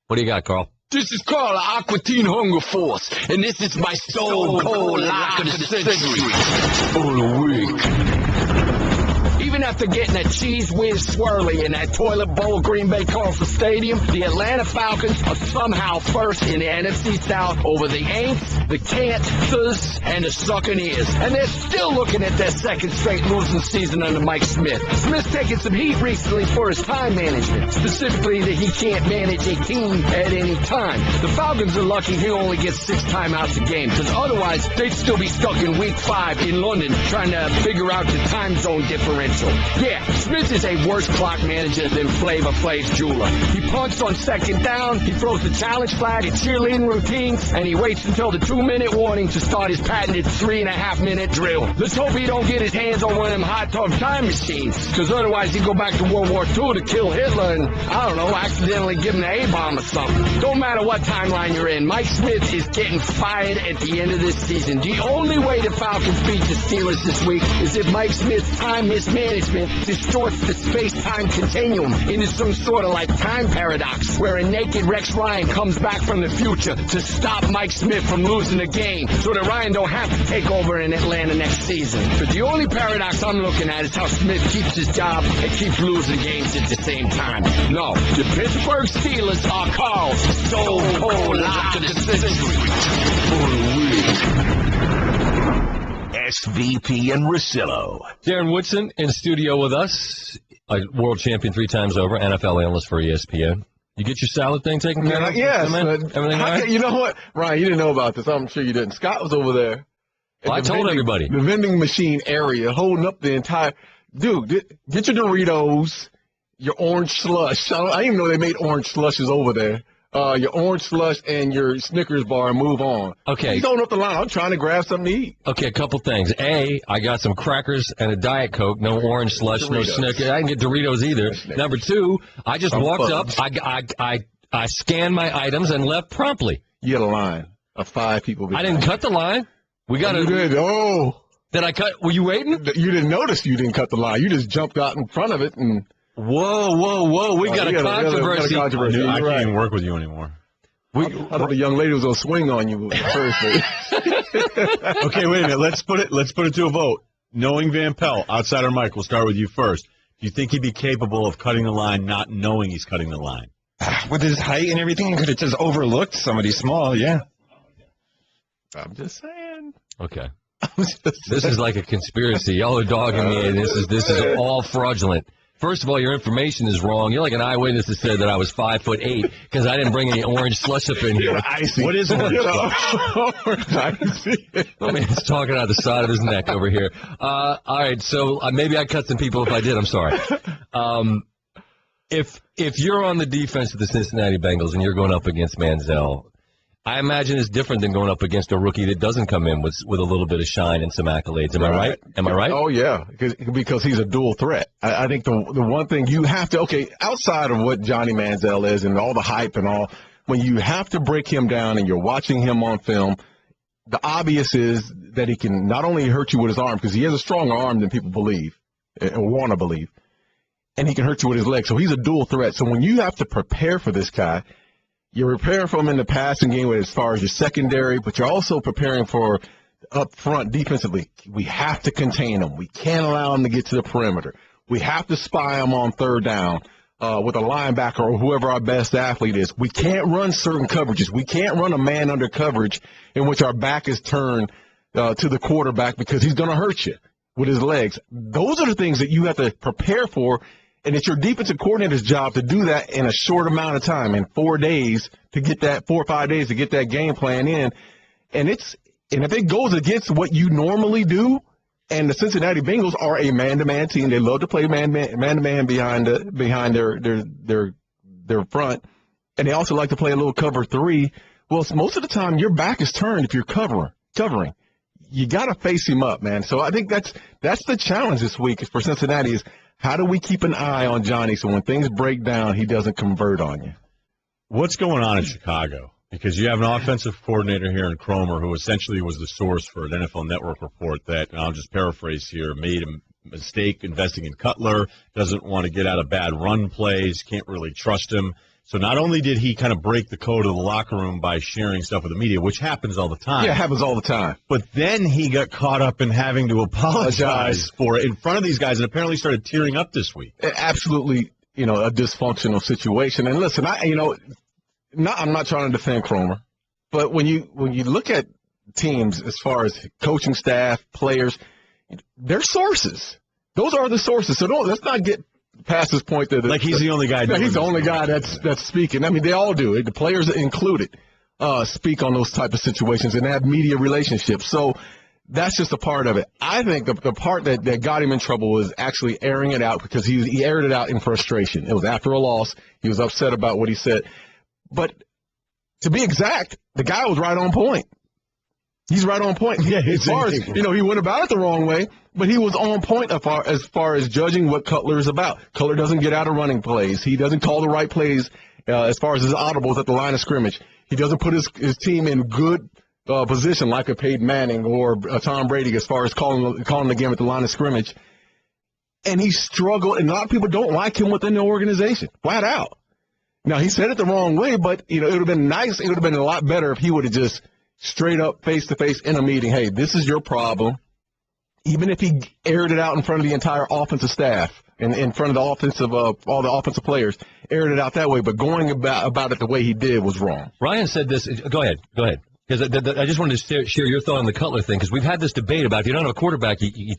What do you got, Carl? This is Carl, Aqua Teen Hunger Force, and this is my Stone Cold Lock of the Century. For the week. Even after getting that cheese whiz swirly in that toilet bowl Green Bay Comfort Stadium, the Atlanta Falcons are somehow first in the NFC South over the Aints, the Can'ts, and the Succaneers. And they're still looking at their second straight losing season under Mike Smith. Smith's taken some heat recently for his time management, specifically that he can't manage a team at any time. The Falcons are lucky he only gets 6 timeouts a game, because otherwise they'd still be stuck in week 5 in London trying to figure out the time zone differential. Yeah, Smith is a worse clock manager than Flavor Flav's jeweler. He punts on second down, he throws the challenge flag at cheerleading routines, and he waits until the 2-minute warning to start his patented 3.5-minute drill. Let's hope he don't get his hands on one of them hot tub time machines, because otherwise he'd go back to World War II to kill Hitler and, I don't know, accidentally give him the A-bomb or something. Don't matter what timeline you're in, Mike Smith is getting fired at the end of this season. The only way the Falcons beat the Steelers this week is if Mike Smith's time mismanagement distorts the space-time continuum into some sort of like time paradox where a naked Rex Ryan comes back from the future to stop Mike Smith from losing the game so that Ryan don't have to take over in Atlanta next season. But the only paradox I'm looking at is how Smith keeps his job and keeps losing games at the same time. No, the Pittsburgh Steelers are called Stone Cold Lock of the Century. For the week. SVP and Russillo. Darren Woodson in studio with us, a world champion 3 times over, NFL analyst for ESPN. You get your salad thing taken care of? Yes. Everything all right? You know what, Ryan, you didn't know about this. I'm sure you didn't. Scott was over there. Well, I told everybody. The vending machine area, holding up the entire... Dude, get your Doritos, your orange slush. I didn't even know they made orange slushes over there. Your orange slush and your Snickers bar and move on. Okay. He's holding up the line. I'm trying to grab something to eat. Okay, a couple things. A, I got some crackers and a Diet Coke, no orange slush, no Snickers. I didn't get Doritos either. Number 2, I just walked up, I scanned my items and left promptly. You had a line of 5 people behind. I didn't cut the line. We got You did. Oh. Did I cut? Were you waiting? You didn't notice you didn't cut the line. You just jumped out in front of it and... Whoa. We got a controversy. I can't even work with you anymore. I thought the young lady was gonna swing on you Thursday. Okay, wait a minute. Let's put it to a vote. Knowing Van Pelt, outsider Mike, we'll start with you first. Do you think he'd be capable of cutting the line, not knowing he's cutting the line? With his height and everything, he could have just overlooked somebody small. Yeah. I'm just saying. Okay. This is like a conspiracy. Y'all are dogging me, and this is all fraudulent. First of all, your information is wrong. You're like an eyewitness that said that I was 5'8" because I didn't bring any orange slush up in here. What is orange slush? Icy. I mean, he's talking out the side of his neck over here. All right, so maybe I cut some people. If I did, I'm sorry. If you're on the defense of the Cincinnati Bengals and you're going up against Manziel, I imagine it's different than going up against a rookie that doesn't come in with a little bit of shine and some accolades. Am I right? Am I right? Oh, yeah, because he's a dual threat. I think the one thing you have to, outside of what Johnny Manziel is and all the hype and all, when you have to break him down and you're watching him on film, the obvious is that he can not only hurt you with his arm, because he has a stronger arm than people believe or want to believe, and he can hurt you with his legs. So he's a dual threat. So when you have to prepare for this guy, you're preparing for him in the passing game as far as your secondary, but you're also preparing for up front defensively. We have to contain him. We can't allow him to get to the perimeter. We have to spy him on third down with a linebacker or whoever our best athlete is. We can't run certain coverages. We can't run a man under coverage in which our back is turned to the quarterback because he's going to hurt you with his legs. Those are the things that you have to prepare for. And it's your defensive coordinator's job to do that in a short amount of time, in 4 days to get that 4 or 5 days to get that game plan in. And if it goes against what you normally do, and the Cincinnati Bengals are a man-to-man team, they love to play man-to-man behind their front, and they also like to play a little cover 3. Well, most of the time your back is turned if you're covering. You got to face him up, man. So I think that's the challenge this week for Cincinnati is, how do we keep an eye on Johnny so when things break down, he doesn't convert on you? What's going on in Chicago? Because you have an offensive coordinator here in Cromer who essentially was the source for an NFL Network report that, and I'll just paraphrase here, made a mistake investing in Cutler, doesn't want to get out of bad run plays, can't really trust him. So not only did he kind of break the code of the locker room by sharing stuff with the media, which happens all the time. Yeah, it happens all the time. But then he got caught up in having to apologize for it in front of these guys and apparently started tearing up this week. Absolutely, a dysfunctional situation. And listen, I'm not trying to defend Cromer, but when you look at teams as far as coaching staff, players, they're sources. Those are the sources. So let's not get past this point that he's the only guy. He's the only guy that's speaking. I mean, they all do it. The players included speak on those type of situations and have media relationships. So that's just a part of it. I think the part that got him in trouble was actually airing it out because he aired it out in frustration. It was after a loss. He was upset about what he said. But to be exact, the guy was right on point. He's right on point. Yeah, as far as, he went about it the wrong way, but he was on point as far as judging what Cutler is about. Cutler doesn't get out of running plays. He doesn't call the right plays as far as his audibles at the line of scrimmage. He doesn't put his team in good position like a Peyton Manning or Tom Brady as far as calling the game at the line of scrimmage. And he struggled, and a lot of people don't like him within the organization, flat out. Now, he said it the wrong way, but, it would have been nice. It would have been a lot better if he would have just straight up, face-to-face in a meeting, hey, this is your problem. Even if he aired it out in front of the entire offensive staff and in front of the offensive, all the offensive players, aired it out that way. But going about it the way he did was wrong. Ryan said this. Go ahead. Because I just wanted to share your thought on the Cutler thing, because we've had this debate about if you don't have a quarterback, you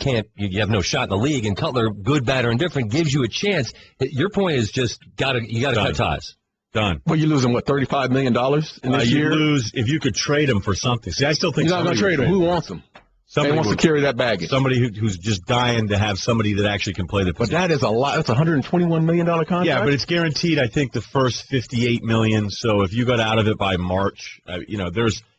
have no shot in the league, and Cutler, good, bad, or indifferent, gives you a chance. Your point is just you got to cut ties. Done. Well, you're losing, $35 million in this year? You lose if you could trade him for something. See, I still think you're not going to trade him. Who wants him? Somebody wants to carry that baggage. Somebody who's just dying to have somebody that actually can play the position. But that is a lot. That's a $121 million contract. Yeah, but it's guaranteed, I think, the first $58 million. So if you got out of it by March,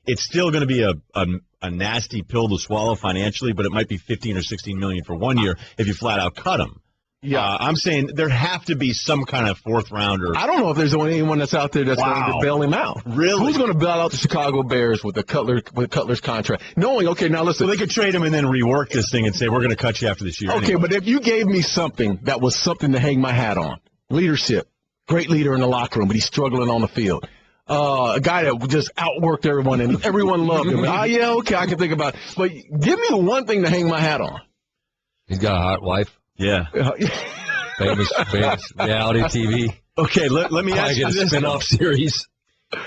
it's still going to be a nasty pill to swallow financially, but it might be $15 or $16 million for 1 year if you flat out cut him. Yeah, I'm saying there have to be some kind of fourth rounder. I don't know if there's anyone that's out there that's going to bail him out. Really? Who's going to bail out the Chicago Bears with Cutler's contract? Knowing, okay, now listen. Well, they could trade him and then rework this thing and say, we're going to cut you after this year. Okay, anyway. But if you gave me something that was something to hang my hat on, leadership, great leader in the locker room, but he's struggling on the field. A guy that just outworked everyone and everyone loved him. Yeah, okay, I can think about it. But give me one thing to hang my hat on. He's got a hot wife. Yeah. famous reality TV. Okay, let me ask you this. Spin-off series.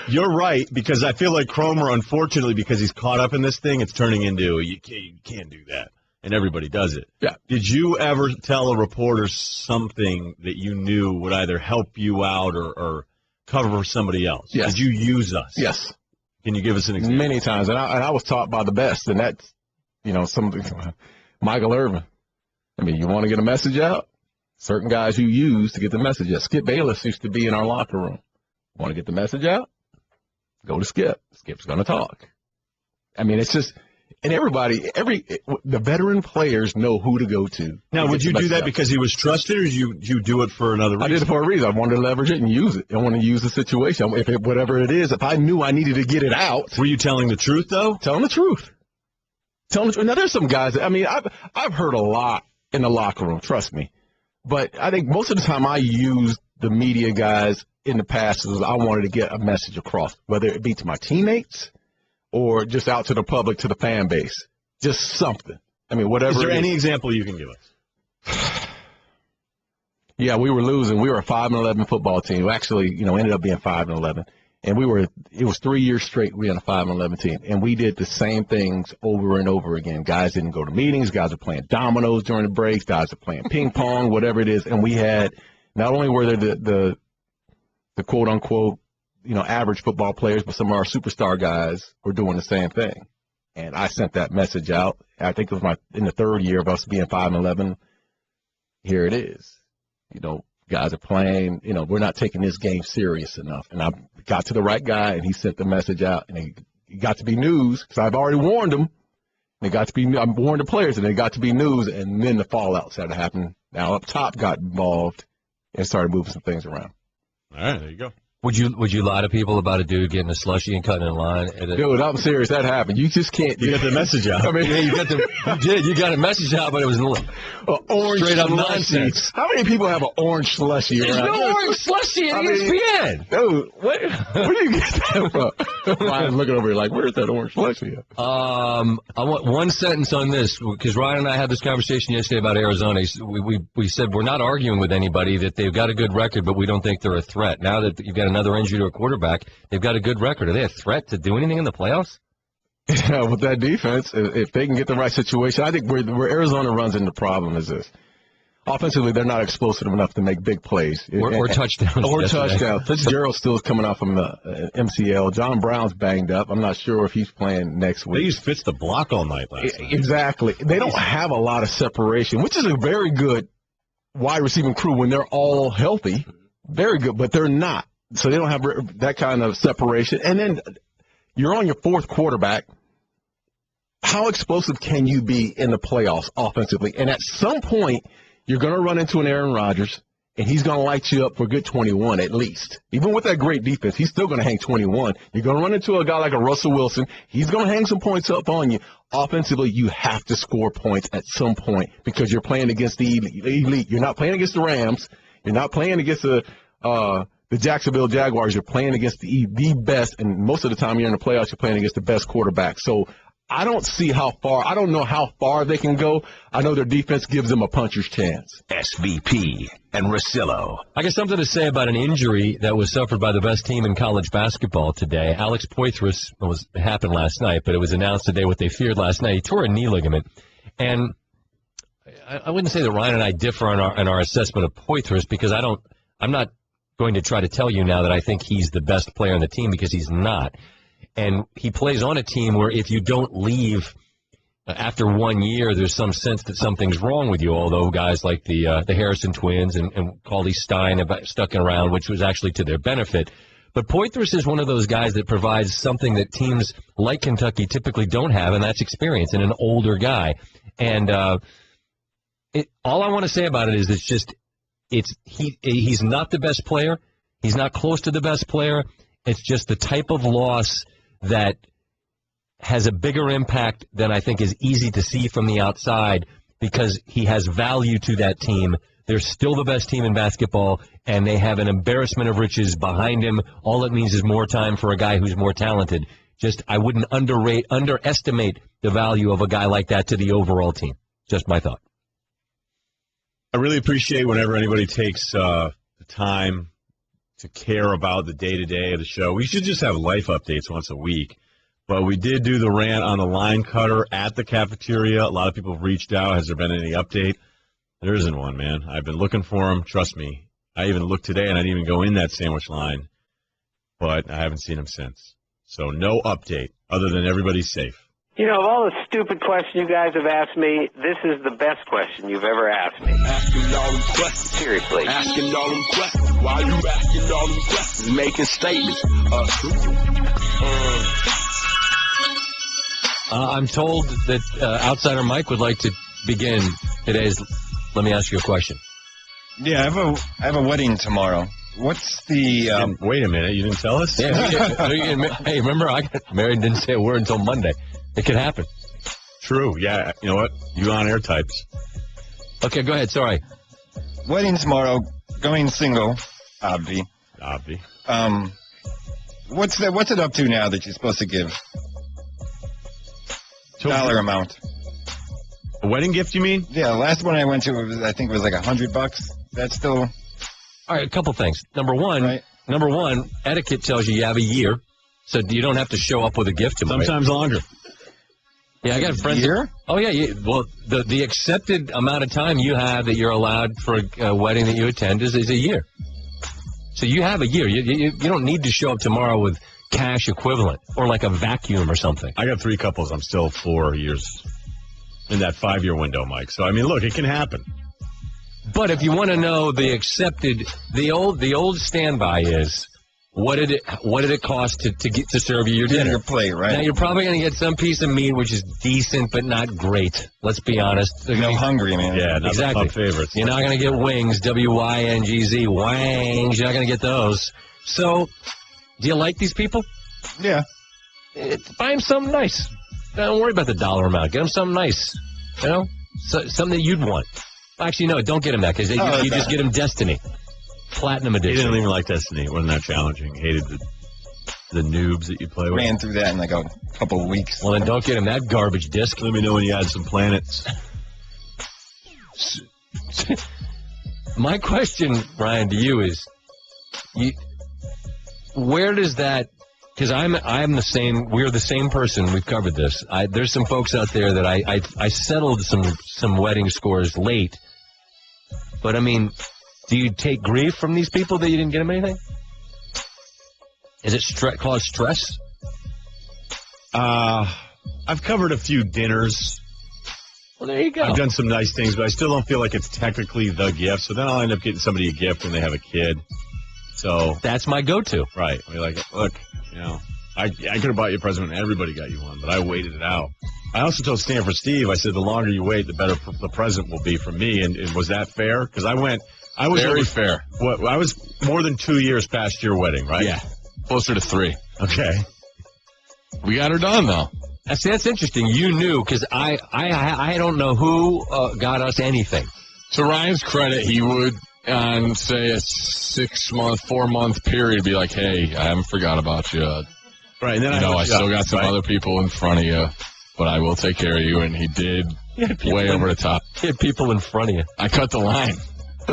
You're right, because I feel like Cromer, unfortunately, because he's caught up in this thing, it's turning into, you can't do that. And everybody does it. Yeah. Did you ever tell a reporter something that you knew would either help you out or cover for somebody else? Yes. Did you use us? Yes. Can you give us an example? Many times. And I was taught by the best, and that's, Michael Irvin. I mean, you want to get a message out? Certain guys you use to get the message out. Skip Bayless used to be in our locker room. Want to get the message out? Go to Skip. Skip's going to talk. I mean, it's just, and the veteran players know who to go to. Now, would you do that because he was trusted, or did you do it for another reason? I did it for a reason. I wanted to leverage it and use it. I want to use the situation. Whatever it is, if I knew I needed to get it out. Were you telling the truth, though? Telling the truth. Now, there's some guys, I've heard a lot in the locker room, trust me. But I think most of the time I used the media guys in the past was I wanted to get a message across, whether it be to my teammates or just out to the public, to the fan base. Just something. I mean, whatever. Is there any example you can give us? Yeah, we were losing. We were a 5-11 football team. We actually, ended up being 5-11. And it was 3 years straight we had a 5-11 team. And we did the same things over and over again. Guys didn't go to meetings. Guys are playing dominoes during the breaks. Guys are playing ping pong, whatever it is. And we had, not only were there the quote unquote, average football players, but some of our superstar guys were doing the same thing. And I sent that message out. I think it was in the third year of us being 5-11. Here it is. Guys are playing, we're not taking this game serious enough. And I got to the right guy, and he sent the message out, and it got to be news, because I've already warned them. I warned the players, and it got to be news, and then the fallout started happening. Now, up top got involved and started moving some things around. All right, there you go. Would you lie to people about a dude getting a slushie and cutting in line? Dude, I'm serious. That happened. You just can't. You got the message out. I mean, yeah, you got a message out, but it was orange straight up slushie. nonsense. How many people have an orange slushie There's around? no orange slushie in ESPN. Dude, where do you get that from? Ryan's looking over here like, where's that orange slushie? I want one sentence on this, because Ryan and I had this conversation yesterday about Arizona. We said we're not arguing with anybody that they've got a good record, but we don't think they're a threat. Now that you've got another injury to a quarterback, they've got a good record. Are they a threat to do anything in the playoffs? Yeah, with that defense, if they can get the right situation, I think where Arizona runs into the problem is this. Offensively, they're not explosive enough to make big plays. Or touchdowns. Or touchdowns. Fitzgerald's still coming off from the MCL. John Brown's banged up. I'm not sure if he's playing next week. They used Fitz to block all night last night. Exactly. They don't have a lot of separation, which is a very good wide receiving crew when they're all healthy. Very good, but they're not. So they don't have that kind of separation. And then you're on your fourth quarterback. How explosive can you be in the playoffs offensively? And at some point, you're going to run into an Aaron Rodgers, and he's going to light you up for a good 21 at least. Even with that great defense, he's still going to hang 21. You're going to run into a guy like a Russell Wilson. He's going to hang some points up on you. Offensively, you have to score points at some point because you're playing against the elite. You're not playing against the Rams. You're not playing against the Jacksonville Jaguars. You're playing against the best, and most of the time you're in the playoffs, you're playing against the best quarterback. So I don't see how far. I don't know how far they can go. I know their defense gives them a puncher's chance. SVP and Russillo. I got something to say about an injury that was suffered by the best team in college basketball today. Alex Poitras happened last night, but it was announced today what they feared last night. He tore a knee ligament. And I wouldn't say that Ryan and I differ in our assessment of Poitras, because I'm not going to try to tell you now that I think he's the best player on the team, because he's not. And he plays on a team where if you don't leave after 1 year, there's some sense that something's wrong with you, although guys like the Harrison twins and Cauley Stein have stuck around, which was actually to their benefit. But Poitras is one of those guys that provides something that teams like Kentucky typically don't have, and that's experience, and an older guy. And all I want to say about it is he's not the best player. He's not close to the best player. It's just the type of loss that has a bigger impact than I think is easy to see from the outside, because he has value to that team. They're still the best team in basketball, and they have an embarrassment of riches behind him. All it means is more time for a guy who's more talented. I wouldn't underestimate the value of a guy like that to the overall team. Just my thought. I really appreciate whenever anybody takes the time to care about the day-to-day of the show. We should just have life updates once a week. But we did do the rant on the line cutter at the cafeteria. A lot of people have reached out. Has there been any update? There isn't one, man. I've been looking for him. Trust me. I even looked today, and I didn't even go in that sandwich line. But I haven't seen him since. So no update, other than everybody's safe. You know, of all the stupid questions you guys have asked me, this is the best question you've ever asked me. Asking all them questions. Seriously. Asking all them questions. Why you asking all them questions? Making statements. I'm told that Outsider Mike would like to begin today's Let Me Ask You a Question. Yeah, I have a wedding tomorrow. What's the... Wait a minute, you didn't tell us? Yeah, hey, remember, I got married and didn't say a word until Monday. It could happen. True, yeah. You know what? You on air types. Okay, go ahead, sorry. Wedding tomorrow, going single, Obvi. What's it up to now that you're supposed to give? Dollar amount. A wedding gift, you mean? Yeah, the last one I went to, I think it was like $100. That's still... All right, a couple things. Number one, etiquette tells you have a year, so you don't have to show up with a gift tomorrow. Sometimes longer. Yeah, I got friends. Year? Oh, yeah. Well, the accepted amount of time you have that you're allowed for a wedding that you attend is a year. So you have a year. You don't need to show up tomorrow with cash equivalent or like a vacuum or something. I got 3 couples. I'm still 4 years in that 5-year window, Mike. So, I mean, look, it can happen. But if you want to know the accepted, the old standby is, what did it cost to serve you your dinner? Your plate, right? Now you're probably going to get some piece of meat which is decent but not great. Let's be honest. I'm hungry, man. Yeah, not exactly. my favorites. You're not going to get wings, WYNGZ, wangs. You're not going to get those. So, do you like these people? Yeah. Buy him something nice. Don't worry about the dollar amount. Get him something nice. You know? Something that you'd want. Actually, no, don't get him that, because you just get him Destiny. Platinum Edition. He didn't even like Destiny. It wasn't that challenging. He hated the noobs that you play with. Ran through that in like a couple of weeks. Well, then don't get him that garbage disc. Let me know when you add some planets. My question, Ryan, to you is, where does that? Because I'm the same. We're the same person. We've covered this. There's some folks out there that I settled some wedding scores late. But I mean, do you take grief from these people that you didn't get them anything? Is it cause stress? I've covered a few dinners. Well, there you go. I've done some nice things, but I still don't feel like it's technically the gift. So then I'll end up getting somebody a gift when they have a kid. So that's my go-to. Right. We're like, look, you know, I could have bought you a present and everybody got you one, but I waited it out. I also told Stanford Steve, I said, the longer you wait, the better the present will be from me. And was that fair? Because I was very fair. I was more than 2 years past your wedding, right? Yeah. Closer to 3. Okay. We got her done, though. That's interesting. You knew, because I don't know who got us anything. To Ryan's credit, he would, on, say, a 4-month period, be like, hey, I haven't forgot about you. Right, and then I still got some other people in front of you, but I will take care of you, and he did way over the top. He had people in front of you. I cut the line.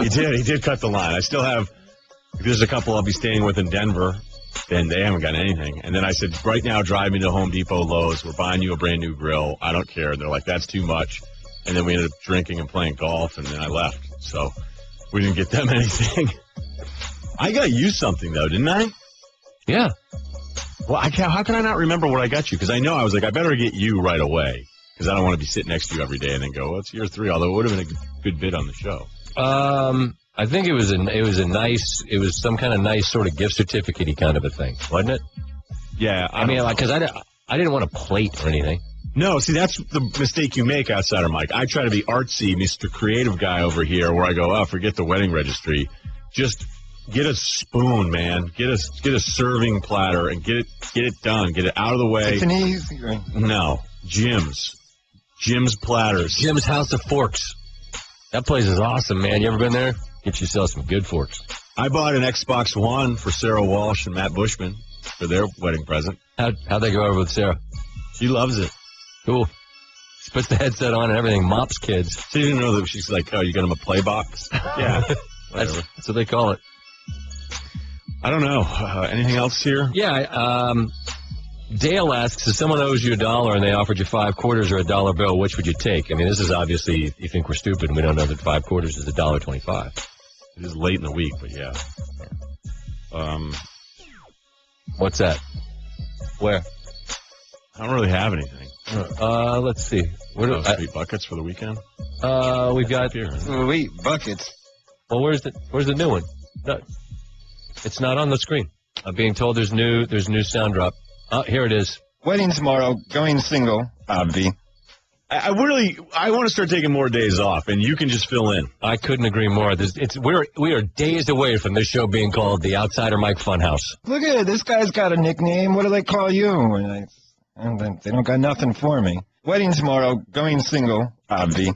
He did cut the line. I still have, there's a couple I'll be staying with in Denver, and they haven't got anything. And then I said, right now, drive me to Home Depot, Lowe's. We're buying you a brand new grill. I don't care. And they're like, that's too much. And then we ended up drinking and playing golf, and then I left. So we didn't get them anything. I got you something, though, didn't I? Yeah. Well, how can I not remember what I got you? Because I know I was like, I better get you right away, because I don't want to be sitting next to you every day and then go, well, it's year 3, although it would have been a good bid on the show. I think it was some kind of nice sort of gift certificate-y kind of a thing, wasn't it? Yeah. I mean, because I didn't want a plate or anything. No, see, that's the mistake you make, Outsider Mike. I try to be artsy, Mr. Creative guy over here, where I go, forget the wedding registry. Just get a spoon, man. Get a serving platter and get it done. Get it out of the way. It's an easy thing. No, Jim's Platters. Jim's House of Forks. That place is awesome, man. You ever been there? Get yourself some good forks. I bought an Xbox One for Sarah Walsh and Matt Bushman for their wedding present. How'd they go over with Sarah? She loves it. Cool. She puts the headset on and everything. Mops kids. She didn't know that. She's like, oh, you got them a play box? Yeah. That's what they call it. I don't know. Anything else here? Yeah. Dale asks, if someone owes you $1 and they offered you 5 quarters or a $1 bill, which would you take? I mean, this is obviously, you think we're stupid and we don't know that 5 quarters is $1.25. It is late in the week, but yeah. What's that? Where? I don't really have anything. Let's see. Sweet buckets for the weekend? We've got here. Sweet buckets. Well, where's the new one? No, it's not on the screen. I'm being told there's new sound drop. Here it is. Wedding tomorrow, going single, Obvi. I want to start taking more days off, and you can just fill in. I couldn't agree more. We are days away from this show being called the Outsider Mike Funhouse. Look at it. This guy's got a nickname. What do they call you? And they don't got nothing for me. Wedding tomorrow, going single, Obvi.